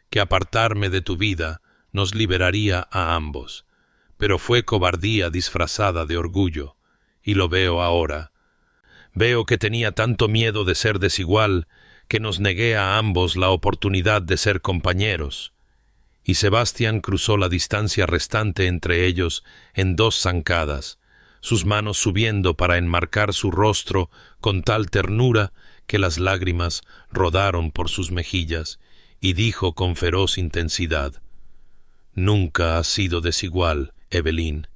que apartarme de tu vida nos liberaría a ambos, pero fue cobardía disfrazada de orgullo, y lo veo ahora. Veo que tenía tanto miedo de ser desigual que nos negué a ambos la oportunidad de ser compañeros. Y Sebastián cruzó la distancia restante entre ellos en 2 zancadas, sus manos subiendo para enmarcar su rostro con tal ternura que las lágrimas rodaron por sus mejillas, y dijo con feroz intensidad: «Nunca has sido desigual, Evelyn,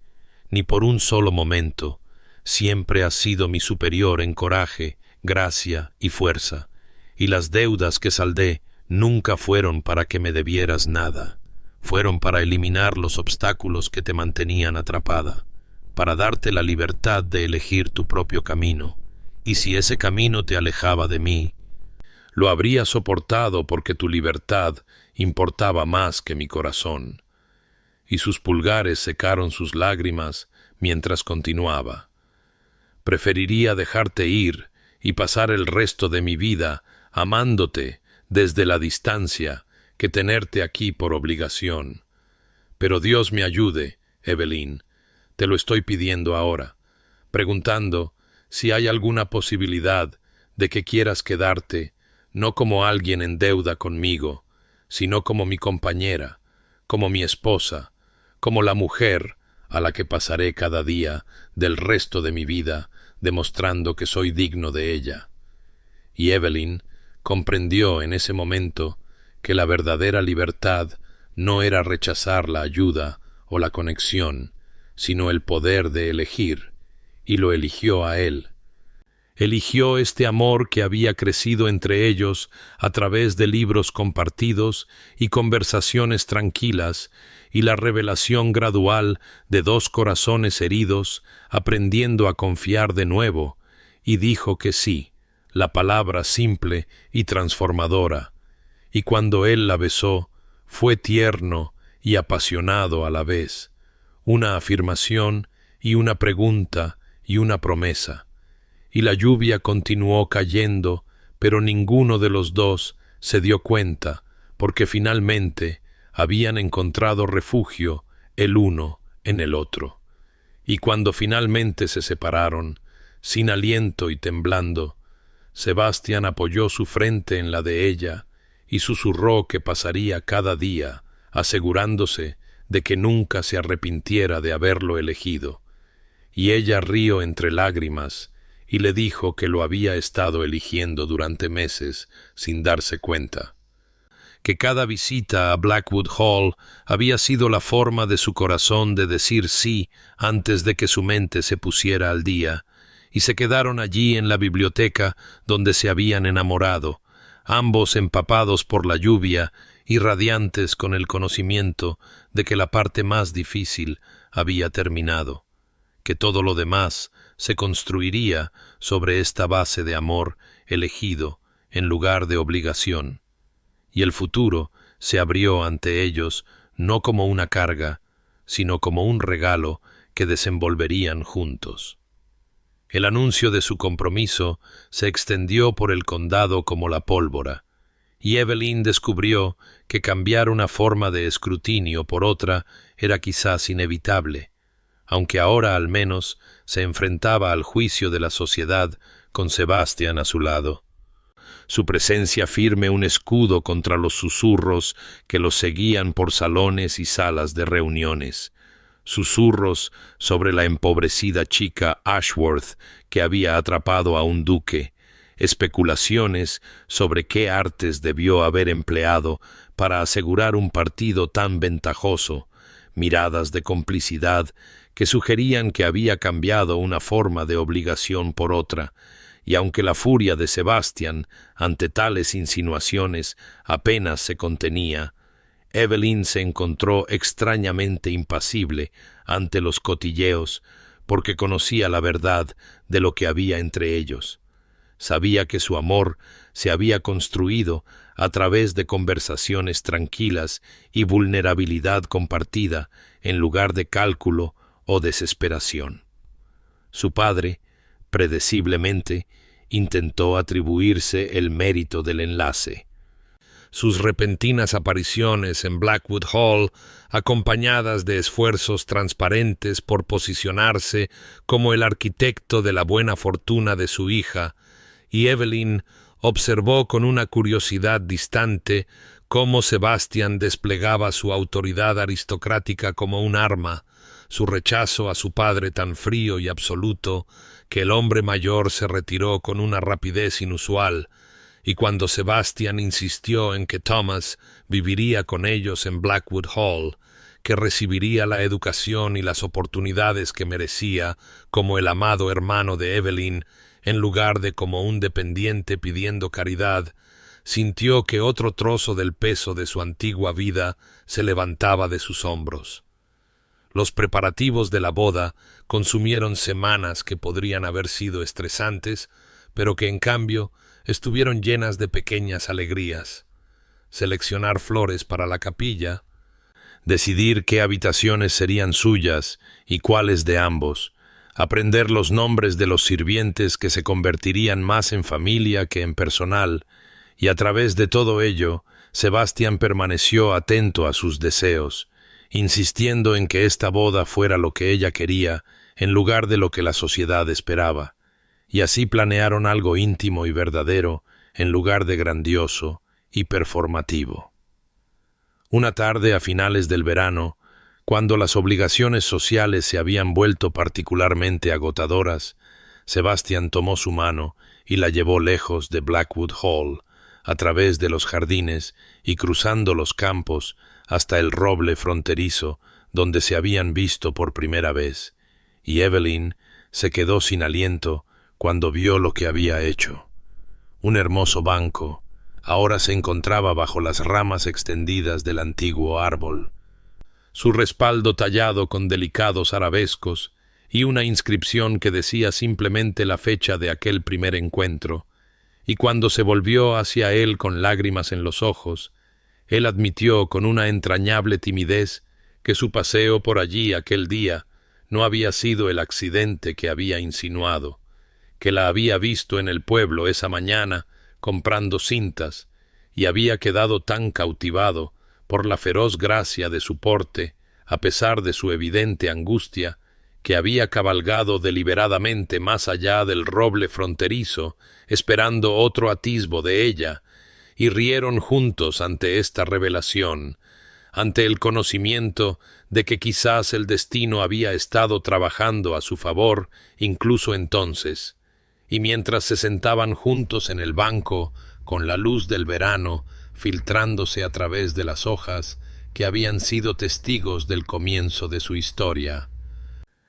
ni por un solo momento. Siempre has sido mi superior en coraje, gracia y fuerza, y las deudas que saldé nunca fueron para que me debieras nada. Fueron para eliminar los obstáculos que te mantenían atrapada, para darte la libertad de elegir tu propio camino, y si ese camino te alejaba de mí, lo habría soportado porque tu libertad importaba más que mi corazón». Y sus pulgares secaron sus lágrimas mientras continuaba: «Preferiría dejarte ir y pasar el resto de mi vida amándote desde la distancia que tenerte aquí por obligación. Pero Dios me ayude, Evelyn, te lo estoy pidiendo ahora, preguntando si hay alguna posibilidad de que quieras quedarte, no como alguien en deuda conmigo, sino como mi compañera, como mi esposa, como la mujer a la que pasaré cada día del resto de mi vida demostrando que soy digno de ella». Y Evelyn comprendió en ese momento que la verdadera libertad no era rechazar la ayuda o la conexión, sino el poder de elegir, y lo eligió a él. Eligió este amor que había crecido entre ellos a través de libros compartidos y conversaciones tranquilas, y la revelación gradual de 2 corazones heridos aprendiendo a confiar de nuevo, y dijo que sí, la palabra simple y transformadora, y cuando él la besó, fue tierno y apasionado a la vez, una afirmación y una pregunta y una promesa. Y la lluvia continuó cayendo, pero ninguno de los dos se dio cuenta, porque finalmente habían encontrado refugio el uno en el otro. Y cuando finalmente se separaron, sin aliento y temblando, Sebastián apoyó su frente en la de ella y susurró que pasaría cada día, asegurándose de que nunca se arrepintiera de haberlo elegido. Y ella rió entre lágrimas y le dijo que lo había estado eligiendo durante meses sin darse cuenta, que cada visita a Blackwood Hall había sido la forma de su corazón de decir sí antes de que su mente se pusiera al día, y se quedaron allí en la biblioteca donde se habían enamorado, ambos empapados por la lluvia y radiantes con el conocimiento de que la parte más difícil había terminado, que todo lo demás se construiría sobre esta base de amor elegido en lugar de obligación, y el futuro se abrió ante ellos no como una carga, sino como un regalo que desenvolverían juntos. El anuncio de su compromiso se extendió por el condado como la pólvora, y Evelyn descubrió que cambiar una forma de escrutinio por otra era quizás inevitable, aunque ahora al menos se enfrentaba al juicio de la sociedad con Sebastián a su lado. Su presencia firme un escudo contra los susurros que los seguían por salones y salas de reuniones, susurros sobre la empobrecida chica Ashworth que había atrapado a un duque, especulaciones sobre qué artes debió haber empleado para asegurar un partido tan ventajoso, miradas de complicidad que sugerían que había cambiado una forma de obligación por otra, y aunque la furia de Sebastián ante tales insinuaciones apenas se contenía, Evelyn se encontró extrañamente impasible ante los cotilleos, porque conocía la verdad de lo que había entre ellos. Sabía que su amor se había construido a través de conversaciones tranquilas y vulnerabilidad compartida en lugar de cálculo o desesperación. Su padre, predeciblemente, intentó atribuirse el mérito del enlace. Sus repentinas apariciones en Blackwood Hall, acompañadas de esfuerzos transparentes por posicionarse como el arquitecto de la buena fortuna de su hija, y Evelyn observó con una curiosidad distante cómo Sebastián desplegaba su autoridad aristocrática como un arma, su rechazo a su padre tan frío y absoluto que el hombre mayor se retiró con una rapidez inusual, y cuando Sebastián insistió en que Thomas viviría con ellos en Blackwood Hall, que recibiría la educación y las oportunidades que merecía como el amado hermano de Evelyn, en lugar de como un dependiente pidiendo caridad, sintió que otro trozo del peso de su antigua vida se levantaba de sus hombros. Los preparativos de la boda consumieron semanas que podrían haber sido estresantes, pero que en cambio estuvieron llenas de pequeñas alegrías. Seleccionar flores para la capilla, decidir qué habitaciones serían suyas y cuáles de ambos, aprender los nombres de los sirvientes que se convertirían más en familia que en personal, y a través de todo ello, Sebastián permaneció atento a sus deseos, insistiendo en que esta boda fuera lo que ella quería en lugar de lo que la sociedad esperaba, y así planearon algo íntimo y verdadero en lugar de grandioso y performativo. Una tarde a finales del verano, cuando las obligaciones sociales se habían vuelto particularmente agotadoras, Sebastián tomó su mano y la llevó lejos de Blackwood Hall, a través de los jardines y cruzando los campos hasta el roble fronterizo donde se habían visto por primera vez, y Evelyn se quedó sin aliento cuando vio lo que había hecho. Un hermoso banco ahora se encontraba bajo las ramas extendidas del antiguo árbol. Su respaldo tallado con delicados arabescos y una inscripción que decía simplemente la fecha de aquel primer encuentro, y cuando se volvió hacia él con lágrimas en los ojos, él admitió con una entrañable timidez que su paseo por allí aquel día no había sido el accidente que había insinuado, que la había visto en el pueblo esa mañana comprando cintas, y había quedado tan cautivado por la feroz gracia de su porte, a pesar de su evidente angustia, que había cabalgado deliberadamente más allá del roble fronterizo, esperando otro atisbo de ella, y rieron juntos ante esta revelación, ante el conocimiento de que quizás el destino había estado trabajando a su favor incluso entonces, y mientras se sentaban juntos en el banco, con la luz del verano filtrándose a través de las hojas que habían sido testigos del comienzo de su historia,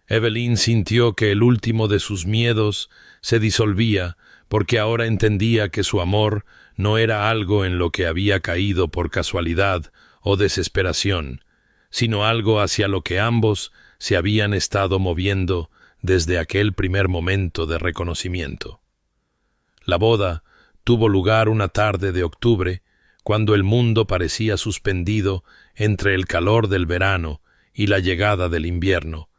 Evelyn sintió que el último de sus miedos se disolvía, porque ahora entendía que su amor no era algo en lo que había caído por casualidad o desesperación, sino algo hacia lo que ambos se habían estado moviendo desde aquel primer momento de reconocimiento. La boda tuvo lugar una tarde de octubre, cuando el mundo parecía suspendido entre el calor del verano y la llegada del invierno,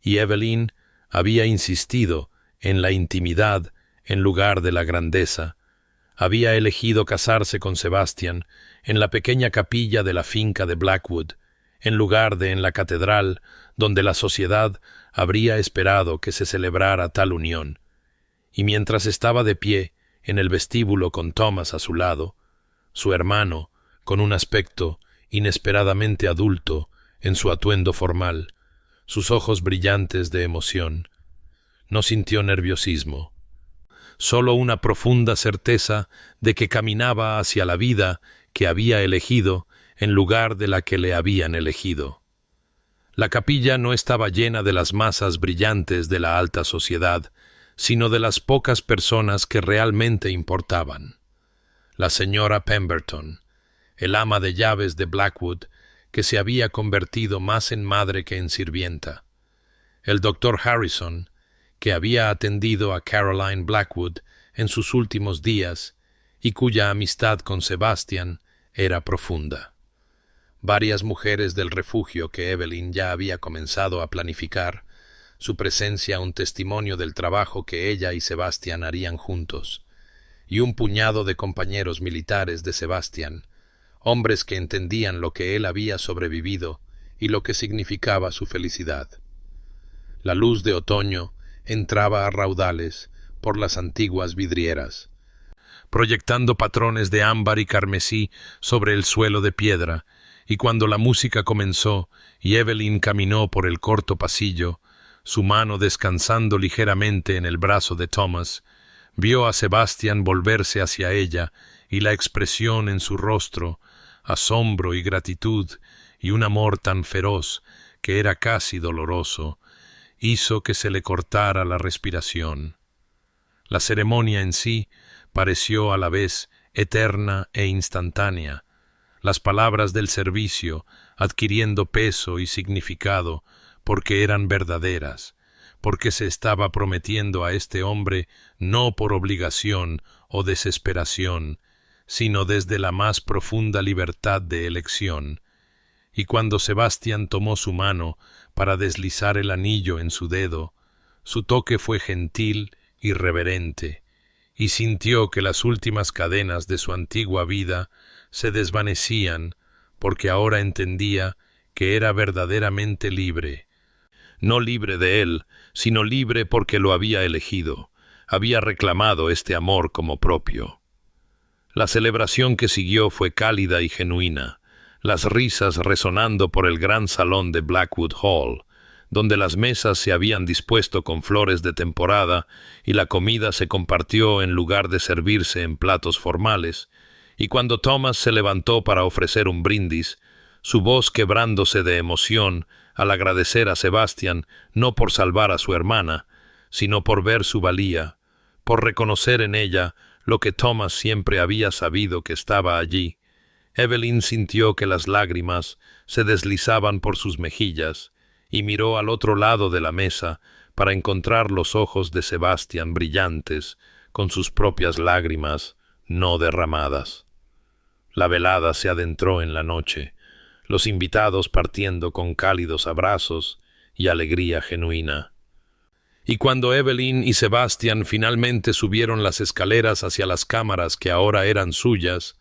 y Evelyn había insistido en la intimidad en lugar de la grandeza. Había elegido casarse con Sebastián en la pequeña capilla de la finca de Blackwood, en lugar de en la catedral donde la sociedad habría esperado que se celebrara tal unión. Y mientras estaba de pie en el vestíbulo con Thomas a su lado, su hermano, con un aspecto inesperadamente adulto en su atuendo formal, sus ojos brillantes de emoción, no sintió nerviosismo. solo una profunda certeza de que caminaba hacia la vida que había elegido en lugar de la que le habían elegido. La capilla no estaba llena de las masas brillantes de la alta sociedad, sino de las pocas personas que realmente importaban. La señora Pemberton, el ama de llaves de Blackwood, que se había convertido más en madre que en sirvienta. El doctor Harrison, que había atendido a Caroline Blackwood en sus últimos días y cuya amistad con Sebastian era profunda. Varias mujeres del refugio que Evelyn ya había comenzado a planificar, su presencia un testimonio del trabajo que ella y Sebastian harían juntos, y un puñado de compañeros militares de Sebastian, hombres que entendían lo que él había sobrevivido y lo que significaba su felicidad. La luz de otoño entraba a raudales por las antiguas vidrieras, proyectando patrones de ámbar y carmesí sobre el suelo de piedra, y cuando la música comenzó y Evelyn caminó por el corto pasillo, su mano descansando ligeramente en el brazo de Thomas, vio a Sebastian volverse hacia ella y la expresión en su rostro, asombro y gratitud y un amor tan feroz que era casi doloroso, hizo que se le cortara la respiración. La ceremonia en sí pareció a la vez eterna e instantánea, las palabras del servicio adquiriendo peso y significado porque eran verdaderas, porque se estaba prometiendo a este hombre no por obligación o desesperación, sino desde la más profunda libertad de elección. Y cuando Sebastian tomó su mano para deslizar el anillo en su dedo, su toque fue gentil y reverente, y sintió que las últimas cadenas de su antigua vida se desvanecían, porque ahora entendía que era verdaderamente libre. No libre de él, sino libre porque lo había elegido, había reclamado este amor como propio. La celebración que siguió fue cálida y genuina, las risas resonando por el gran salón de Blackwood Hall, donde las mesas se habían dispuesto con flores de temporada y la comida se compartió en lugar de servirse en platos formales, y cuando Thomas se levantó para ofrecer un brindis, su voz quebrándose de emoción al agradecer a Sebastian no por salvar a su hermana, sino por ver su valía, por reconocer en ella lo que Thomas siempre había sabido que estaba allí. Evelyn sintió que las lágrimas se deslizaban por sus mejillas y miró al otro lado de la mesa para encontrar los ojos de Sebastian brillantes con sus propias lágrimas no derramadas. La velada se adentró en la noche, los invitados partiendo con cálidos abrazos y alegría genuina. Y cuando Evelyn y Sebastian finalmente subieron las escaleras hacia las cámaras que ahora eran suyas,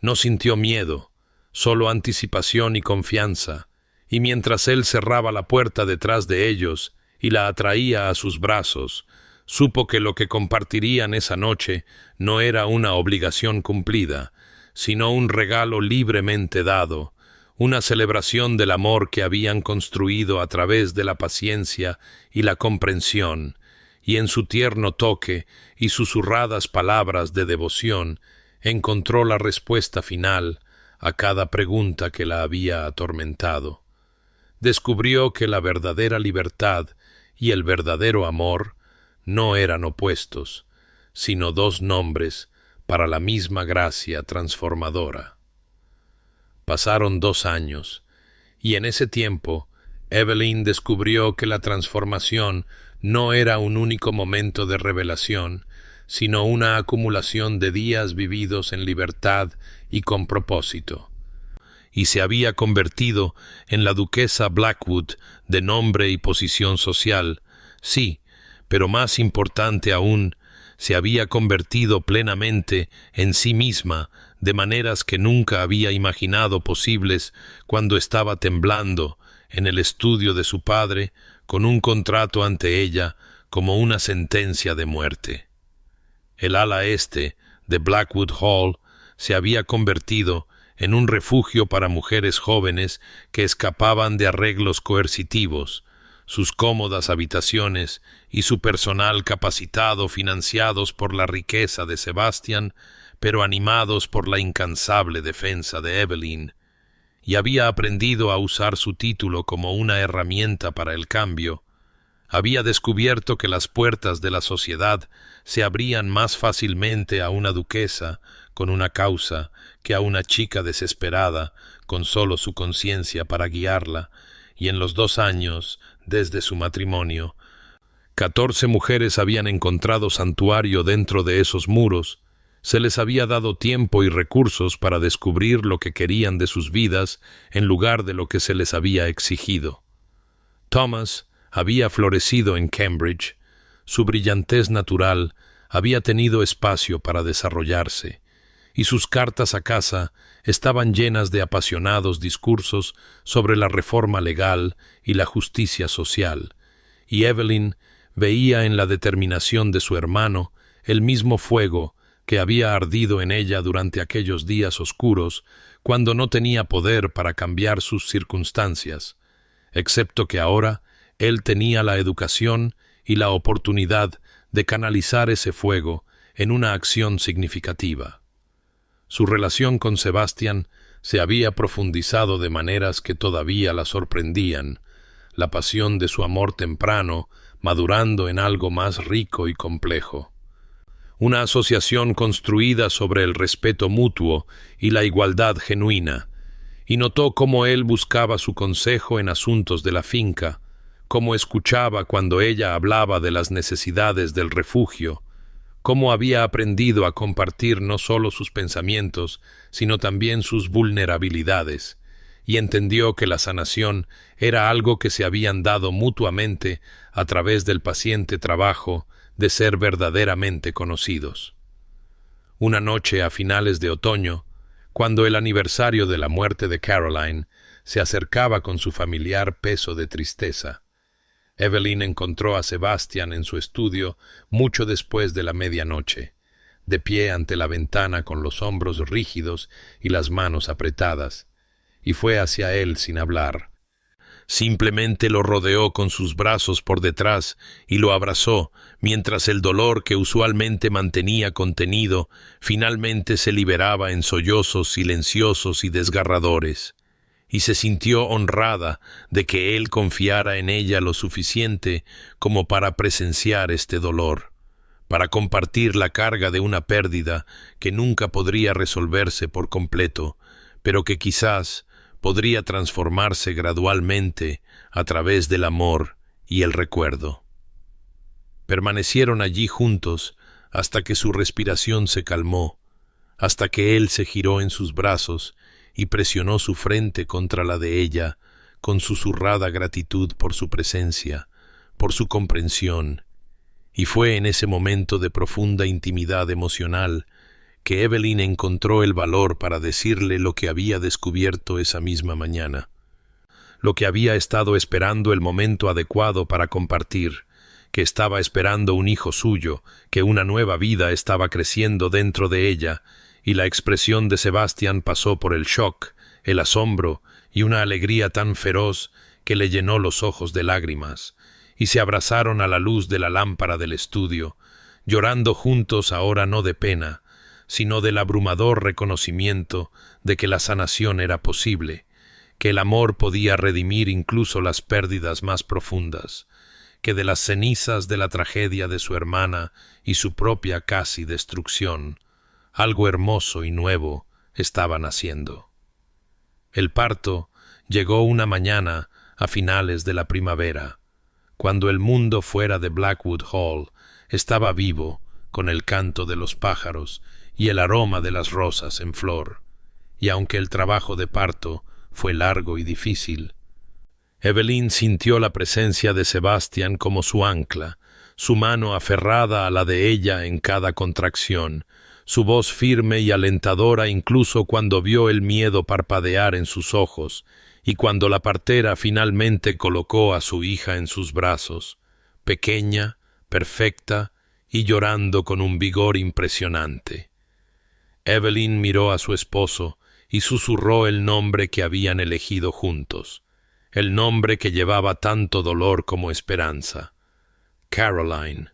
no sintió miedo, solo anticipación y confianza, y mientras él cerraba la puerta detrás de ellos y la atraía a sus brazos, supo que lo que compartirían esa noche no era una obligación cumplida, sino un regalo libremente dado, una celebración del amor que habían construido a través de la paciencia y la comprensión, y en su tierno toque y susurradas palabras de devoción encontró la respuesta final a cada pregunta que la había atormentado. Descubrió que la verdadera libertad y el verdadero amor no eran opuestos, sino dos nombres para la misma gracia transformadora. Pasaron 2 años, y en ese tiempo Evelyn descubrió que la transformación no era un único momento de revelación, sino una acumulación de días vividos en libertad y con propósito. Y se había convertido en la duquesa Blackwood de nombre y posición social, sí, pero más importante aún, se había convertido plenamente en sí misma de maneras que nunca había imaginado posibles cuando estaba temblando en el estudio de su padre con un contrato ante ella como una sentencia de muerte. El ala este de Blackwood Hall se había convertido en un refugio para mujeres jóvenes que escapaban de arreglos coercitivos, sus cómodas habitaciones y su personal capacitado financiados por la riqueza de Sebastian, pero animados por la incansable defensa de Evelyn, y había aprendido a usar su título como una herramienta para el cambio. Había descubierto que las puertas de la sociedad se abrían más fácilmente a una duquesa con una causa que a una chica desesperada con solo su conciencia para guiarla, y en los 2 años desde su matrimonio, 14 mujeres habían encontrado santuario dentro de esos muros. Se les había dado tiempo y recursos para descubrir lo que querían de sus vidas en lugar de lo que se les había exigido. Thomas había florecido en Cambridge. Su brillantez natural había tenido espacio para desarrollarse, y sus cartas a casa estaban llenas de apasionados discursos sobre la reforma legal y la justicia social, y Evelyn veía en la determinación de su hermano el mismo fuego que había ardido en ella durante aquellos días oscuros cuando no tenía poder para cambiar sus circunstancias, excepto que ahora él tenía la educación y la oportunidad de canalizar ese fuego en una acción significativa. Su relación con Sebastian se había profundizado de maneras que todavía la sorprendían, la pasión de su amor temprano madurando en algo más rico y complejo. Una asociación construida sobre el respeto mutuo y la igualdad genuina, y notó cómo él buscaba su consejo en asuntos de la finca, cómo escuchaba cuando ella hablaba de las necesidades del refugio, cómo había aprendido a compartir no solo sus pensamientos, sino también sus vulnerabilidades, y entendió que la sanación era algo que se habían dado mutuamente a través del paciente trabajo de ser verdaderamente conocidos. Una noche a finales de otoño, cuando el aniversario de la muerte de Caroline se acercaba con su familiar peso de tristeza, Evelyn encontró a Sebastian en su estudio mucho después de la medianoche, de pie ante la ventana con los hombros rígidos y las manos apretadas, y fue hacia él sin hablar. Simplemente lo rodeó con sus brazos por detrás y lo abrazó, mientras el dolor que usualmente mantenía contenido finalmente se liberaba en sollozos silenciosos y desgarradores, y se sintió honrada de que él confiara en ella lo suficiente como para presenciar este dolor, para compartir la carga de una pérdida que nunca podría resolverse por completo, pero que quizás podría transformarse gradualmente a través del amor y el recuerdo. Permanecieron allí juntos hasta que su respiración se calmó, hasta que él se giró en sus brazos y presionó su frente contra la de ella con susurrada gratitud por su presencia, por su comprensión, y fue en ese momento de profunda intimidad emocional que Evelyn encontró el valor para decirle lo que había descubierto esa misma mañana, lo que había estado esperando el momento adecuado para compartir, que estaba esperando un hijo suyo, que una nueva vida estaba creciendo dentro de ella, y la expresión de Sebastian pasó por el shock, el asombro y una alegría tan feroz que le llenó los ojos de lágrimas, y se abrazaron a la luz de la lámpara del estudio, llorando juntos ahora no de pena, sino del abrumador reconocimiento de que la sanación era posible, que el amor podía redimir incluso las pérdidas más profundas, que de las cenizas de la tragedia de su hermana y su propia casi destrucción, algo hermoso y nuevo estaba naciendo. El parto llegó una mañana a finales de la primavera, cuando el mundo fuera de Blackwood Hall estaba vivo con el canto de los pájaros y el aroma de las rosas en flor, y aunque el trabajo de parto fue largo y difícil, Evelyn sintió la presencia de Sebastian como su ancla, su mano aferrada a la de ella en cada contracción, su voz firme y alentadora incluso cuando vio el miedo parpadear en sus ojos, y cuando la partera finalmente colocó a su hija en sus brazos, pequeña, perfecta y llorando con un vigor impresionante. Evelyn miró a su esposo y susurró el nombre que habían elegido juntos, el nombre que llevaba tanto dolor como esperanza. Caroline.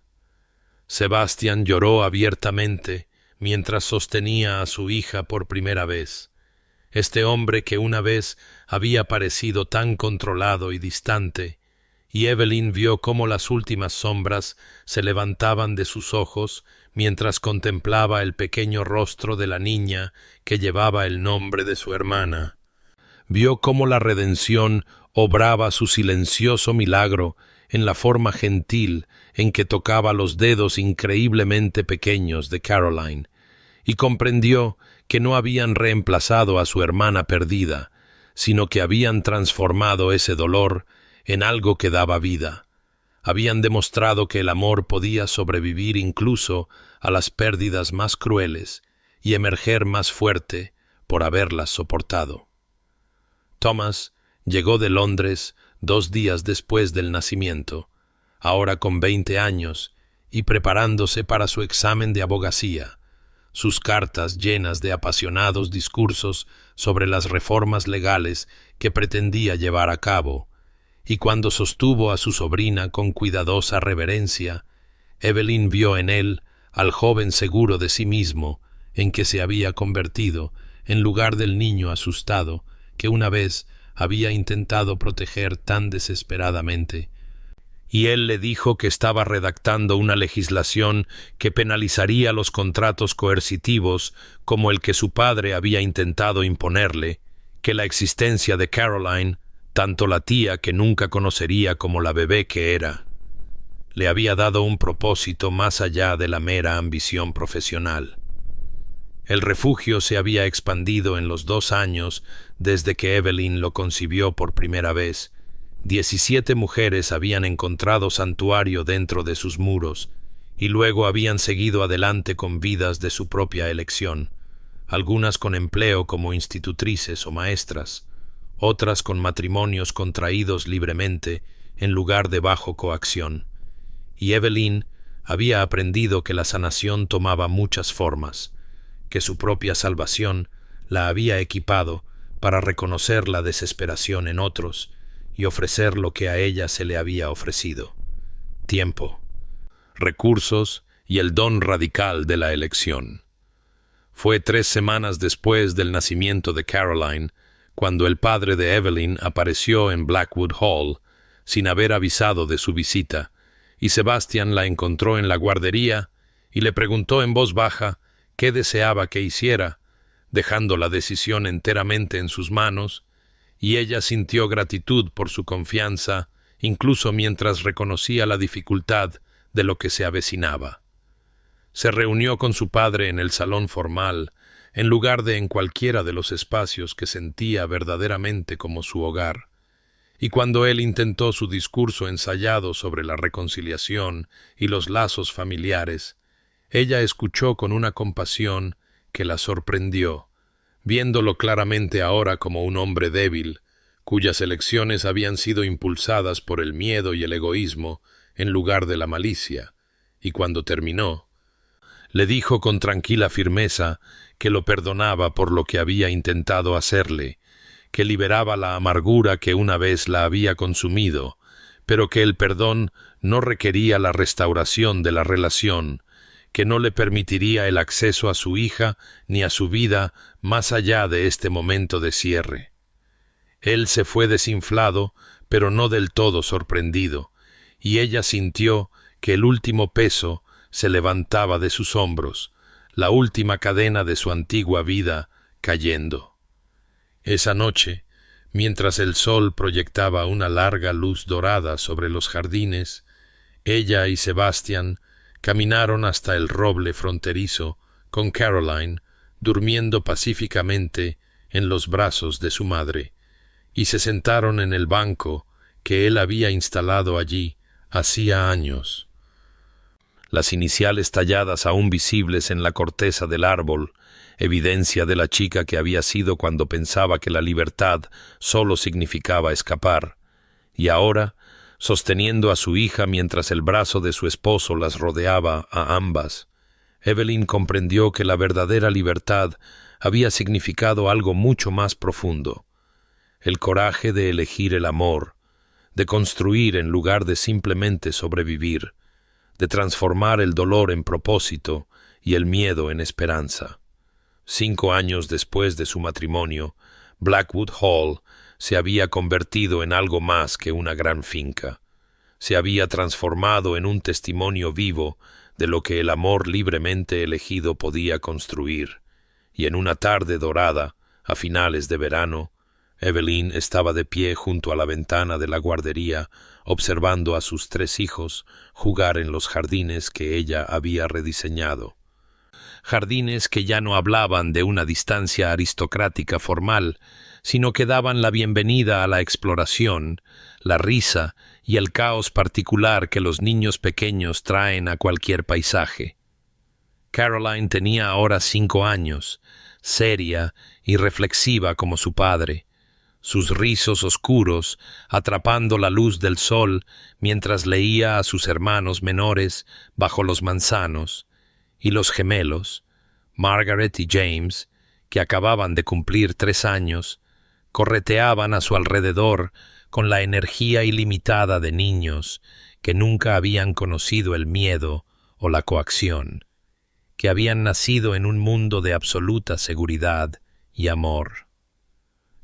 Sebastián lloró abiertamente mientras sostenía a su hija por primera vez. Este hombre que una vez había parecido tan controlado y distante, y Evelyn vio cómo las últimas sombras se levantaban de sus ojos mientras contemplaba el pequeño rostro de la niña que llevaba el nombre de su hermana. Vio cómo la redención obraba su silencioso milagro en la forma gentil en que tocaba los dedos increíblemente pequeños de Caroline, y comprendió que no habían reemplazado a su hermana perdida, sino que habían transformado ese dolor en algo que daba vida. Habían demostrado que el amor podía sobrevivir incluso a las pérdidas más crueles y emerger más fuerte por haberlas soportado. Thomas llegó de Londres 2 días después del nacimiento, ahora con 20 años y preparándose para su examen de abogacía, sus cartas llenas de apasionados discursos sobre las reformas legales que pretendía llevar a cabo, y cuando sostuvo a su sobrina con cuidadosa reverencia, Evelyn vio en él al joven seguro de sí mismo en que se había convertido en lugar del niño asustado que una vez había intentado proteger tan desesperadamente. Y él le dijo que estaba redactando una legislación que penalizaría los contratos coercitivos como el que su padre había intentado imponerle, que la existencia de Caroline, tanto la tía que nunca conocería como la bebé que era, le había dado un propósito más allá de la mera ambición profesional. El refugio se había expandido en los 2 años desde que Evelyn lo concibió por primera vez. 17 mujeres habían encontrado santuario dentro de sus muros y luego habían seguido adelante con vidas de su propia elección, algunas con empleo como institutrices o maestras, otras con matrimonios contraídos libremente en lugar de bajo coacción. Y Evelyn había aprendido que la sanación tomaba muchas formas, que su propia salvación la había equipado para reconocer la desesperación en otros y ofrecer lo que a ella se le había ofrecido: tiempo, recursos y el don radical de la elección. Fue 3 semanas después del nacimiento de Caroline cuando el padre de Evelyn apareció en Blackwood Hall sin haber avisado de su visita, y Sebastián la encontró en la guardería y le preguntó en voz baja qué deseaba que hiciera, dejando la decisión enteramente en sus manos, y ella sintió gratitud por su confianza, incluso mientras reconocía la dificultad de lo que se avecinaba. Se reunió con su padre en el salón formal, en lugar de en cualquiera de los espacios que sentía verdaderamente como su hogar, y cuando él intentó su discurso ensayado sobre la reconciliación y los lazos familiares, ella escuchó con una compasión que la sorprendió, viéndolo claramente ahora como un hombre débil, cuyas elecciones habían sido impulsadas por el miedo y el egoísmo en lugar de la malicia, y cuando terminó, le dijo con tranquila firmeza que lo perdonaba por lo que había intentado hacerle, que liberaba la amargura que una vez la había consumido, pero que el perdón no requería la restauración de la relación, que no le permitiría el acceso a su hija ni a su vida más allá de este momento de cierre. Él se fue desinflado, pero no del todo sorprendido, y ella sintió que el último peso se levantaba de sus hombros, la última cadena de su antigua vida cayendo. Esa noche, mientras el sol proyectaba una larga luz dorada sobre los jardines, ella y Sebastián caminaron hasta el roble fronterizo, con Caroline durmiendo pacíficamente en los brazos de su madre, y se sentaron en el banco que él había instalado allí hacía años. Las iniciales talladas aún visibles en la corteza del árbol, evidencia de la chica que había sido cuando pensaba que la libertad solo significaba escapar, y ahora, sosteniendo a su hija mientras el brazo de su esposo las rodeaba a ambas, Evelyn comprendió que la verdadera libertad había significado algo mucho más profundo. el coraje de elegir el amor, de construir en lugar de simplemente sobrevivir, de transformar el dolor en propósito y el miedo en esperanza. 5 años después de su matrimonio, Blackwood Hall se había convertido en algo más que una gran finca. Se había transformado en un testimonio vivo de lo que el amor libremente elegido podía construir, y en una tarde dorada, a finales de verano, Evelyn estaba de pie junto a la ventana de la guardería, observando a sus 3 hijos jugar en los jardines que ella había rediseñado. Jardines que ya no hablaban de una distancia aristocrática formal, sino que daban la bienvenida a la exploración, la risa y el caos particular que los niños pequeños traen a cualquier paisaje. Caroline tenía ahora 5 años, seria y reflexiva como su padre, sus rizos oscuros atrapando la luz del sol mientras leía a sus hermanos menores bajo los manzanos, y los gemelos, Margaret y James, que acababan de cumplir 3 años, correteaban a su alrededor con la energía ilimitada de niños que nunca habían conocido el miedo o la coacción, que habían nacido en un mundo de absoluta seguridad y amor.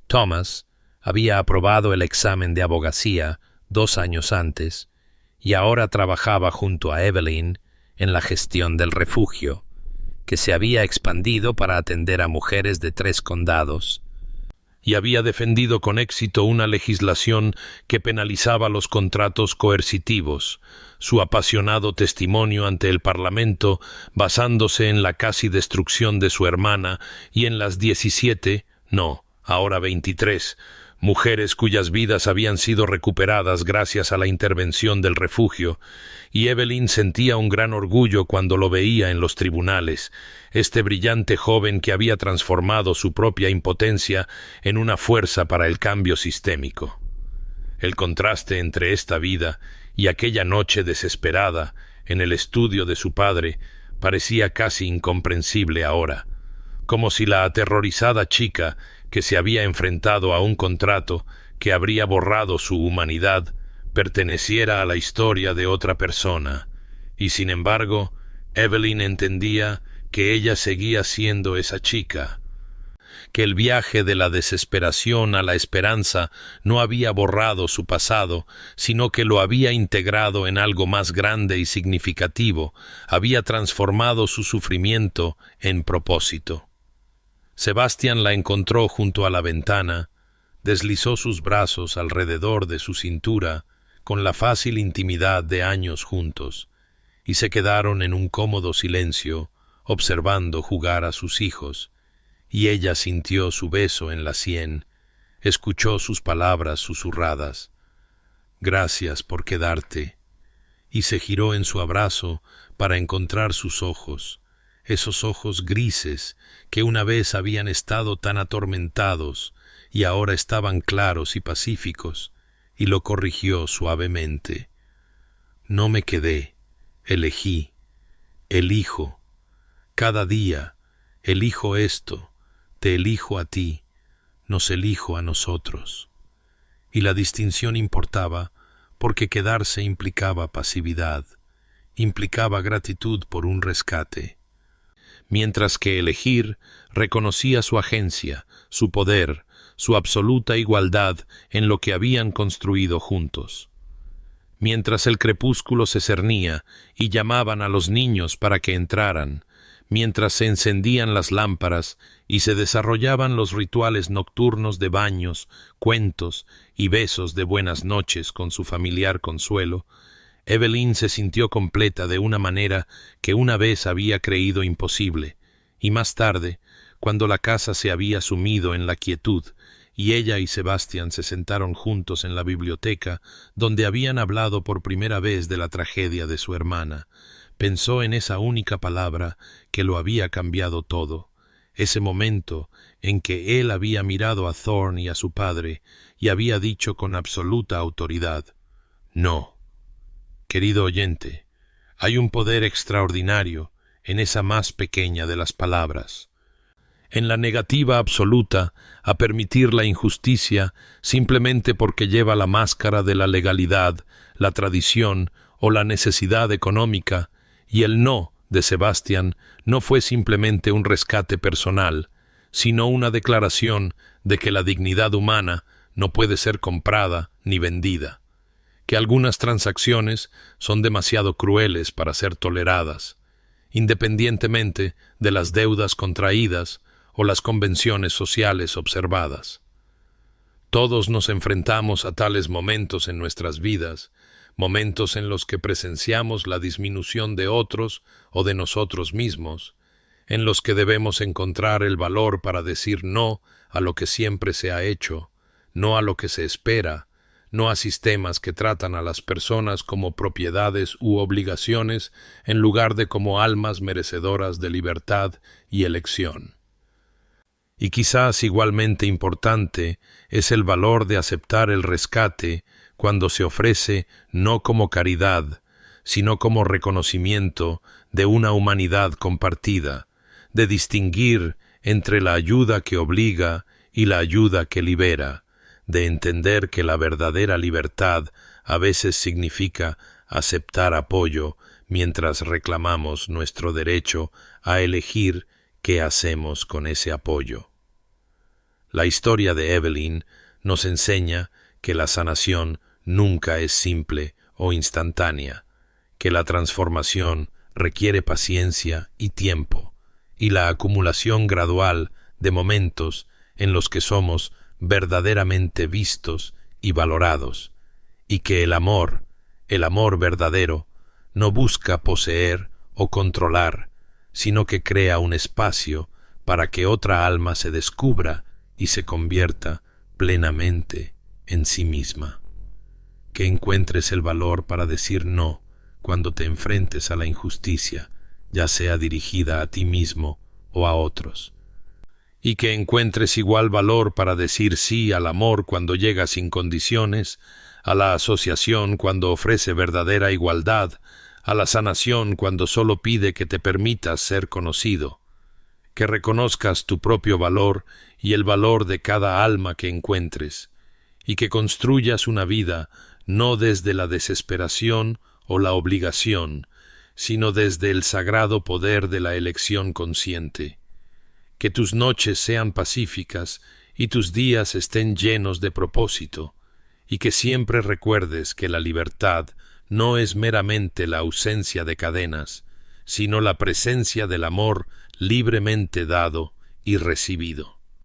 Thomas había aprobado el examen de abogacía 2 años antes y ahora trabajaba junto a Evelyn en la gestión del refugio, que se había expandido para atender a mujeres de 3 condados, y había defendido con éxito una legislación que penalizaba los contratos coercitivos, su apasionado testimonio ante el Parlamento basándose en la casi destrucción de su hermana y en las 17, no, ahora 23, mujeres cuyas vidas habían sido recuperadas gracias a la intervención del refugio, y Evelyn sentía un gran orgullo cuando lo veía en los tribunales, este brillante joven que había transformado su propia impotencia en una fuerza para el cambio sistémico. El contraste entre esta vida y aquella noche desesperada en el estudio de su padre parecía casi incomprensible ahora, como si la aterrorizada chica que se había enfrentado a un contrato que habría borrado su humanidad perteneciera a la historia de otra persona, y sin embargo, Evelyn entendía que ella seguía siendo esa chica, que el viaje de la desesperación a la esperanza no había borrado su pasado, sino que lo había integrado en algo más grande y significativo, había transformado su sufrimiento en propósito. Sebastián la encontró junto a la ventana, deslizó sus brazos alrededor de su cintura con la fácil intimidad de años juntos, y se quedaron en un cómodo silencio, observando jugar a sus hijos, y ella sintió su beso en la sien, escuchó sus palabras susurradas, «Gracias por quedarte», y se giró en su abrazo para encontrar sus ojos, esos ojos grises que una vez habían estado tan atormentados y ahora estaban claros y pacíficos, y lo corrigió suavemente. «No me quedé, elegí, elijo, cada día, elijo esto, te elijo a ti, nos elijo a nosotros». Y la distinción importaba porque quedarse implicaba pasividad, implicaba gratitud por un rescate, mientras que elegir reconocía su agencia, su poder, su absoluta igualdad en lo que habían construido juntos. Mientras el crepúsculo se cernía y llamaban a los niños para que entraran, mientras se encendían las lámparas y se desarrollaban los rituales nocturnos de baños, cuentos y besos de buenas noches con su familiar consuelo, Evelyn se sintió completa de una manera que una vez había creído imposible, y más tarde, cuando la casa se había sumido en la quietud, y ella y Sebastián se sentaron juntos en la biblioteca, donde habían hablado por primera vez de la tragedia de su hermana, pensó en esa única palabra que lo había cambiado todo, ese momento en que él había mirado a Thorne y a su padre y había dicho con absoluta autoridad, «No». Querido oyente, hay un poder extraordinario en esa más pequeña de las palabras. en la negativa absoluta a permitir la injusticia simplemente porque lleva la máscara de la legalidad, la tradición o la necesidad económica, y el no de Sebastián no fue simplemente un rescate personal, sino una declaración de que la dignidad humana no puede ser comprada ni vendida, que algunas transacciones son demasiado crueles para ser toleradas, independientemente de las deudas contraídas o las convenciones sociales observadas. Todos nos enfrentamos a tales momentos en nuestras vidas, momentos en los que presenciamos la disminución de otros o de nosotros mismos, en los que debemos encontrar el valor para decir no a lo que siempre se ha hecho, no a lo que se espera, no a sistemas que tratan a las personas como propiedades u obligaciones en lugar de como almas merecedoras de libertad y elección. Y quizás igualmente importante es el valor de aceptar el rescate cuando se ofrece no como caridad, sino como reconocimiento de una humanidad compartida, de distinguir entre la ayuda que obliga y la ayuda que libera, de entender que la verdadera libertad a veces significa aceptar apoyo mientras reclamamos nuestro derecho a elegir qué hacemos con ese apoyo. La historia de Evelyn nos enseña que la sanación nunca es simple o instantánea, que la transformación requiere paciencia y tiempo, y la acumulación gradual de momentos en los que somos verdaderamente vistos y valorados, y que el amor verdadero, no busca poseer o controlar, sino que crea un espacio para que otra alma se descubra y se convierta plenamente en sí misma. Que encuentres el valor para decir no cuando te enfrentes a la injusticia, ya sea dirigida a ti mismo o a otros. Y que encuentres igual valor para decir sí al amor cuando llega sin condiciones, a la asociación cuando ofrece verdadera igualdad, a la sanación cuando solo pide que te permitas ser conocido. Que reconozcas tu propio valor y el valor de cada alma que encuentres, y que construyas una vida no desde la desesperación o la obligación, sino desde el sagrado poder de la elección consciente. Que tus noches sean pacíficas y tus días estén llenos de propósito, y que siempre recuerdes que la libertad no es meramente la ausencia de cadenas, sino la presencia del amor libremente dado y recibido.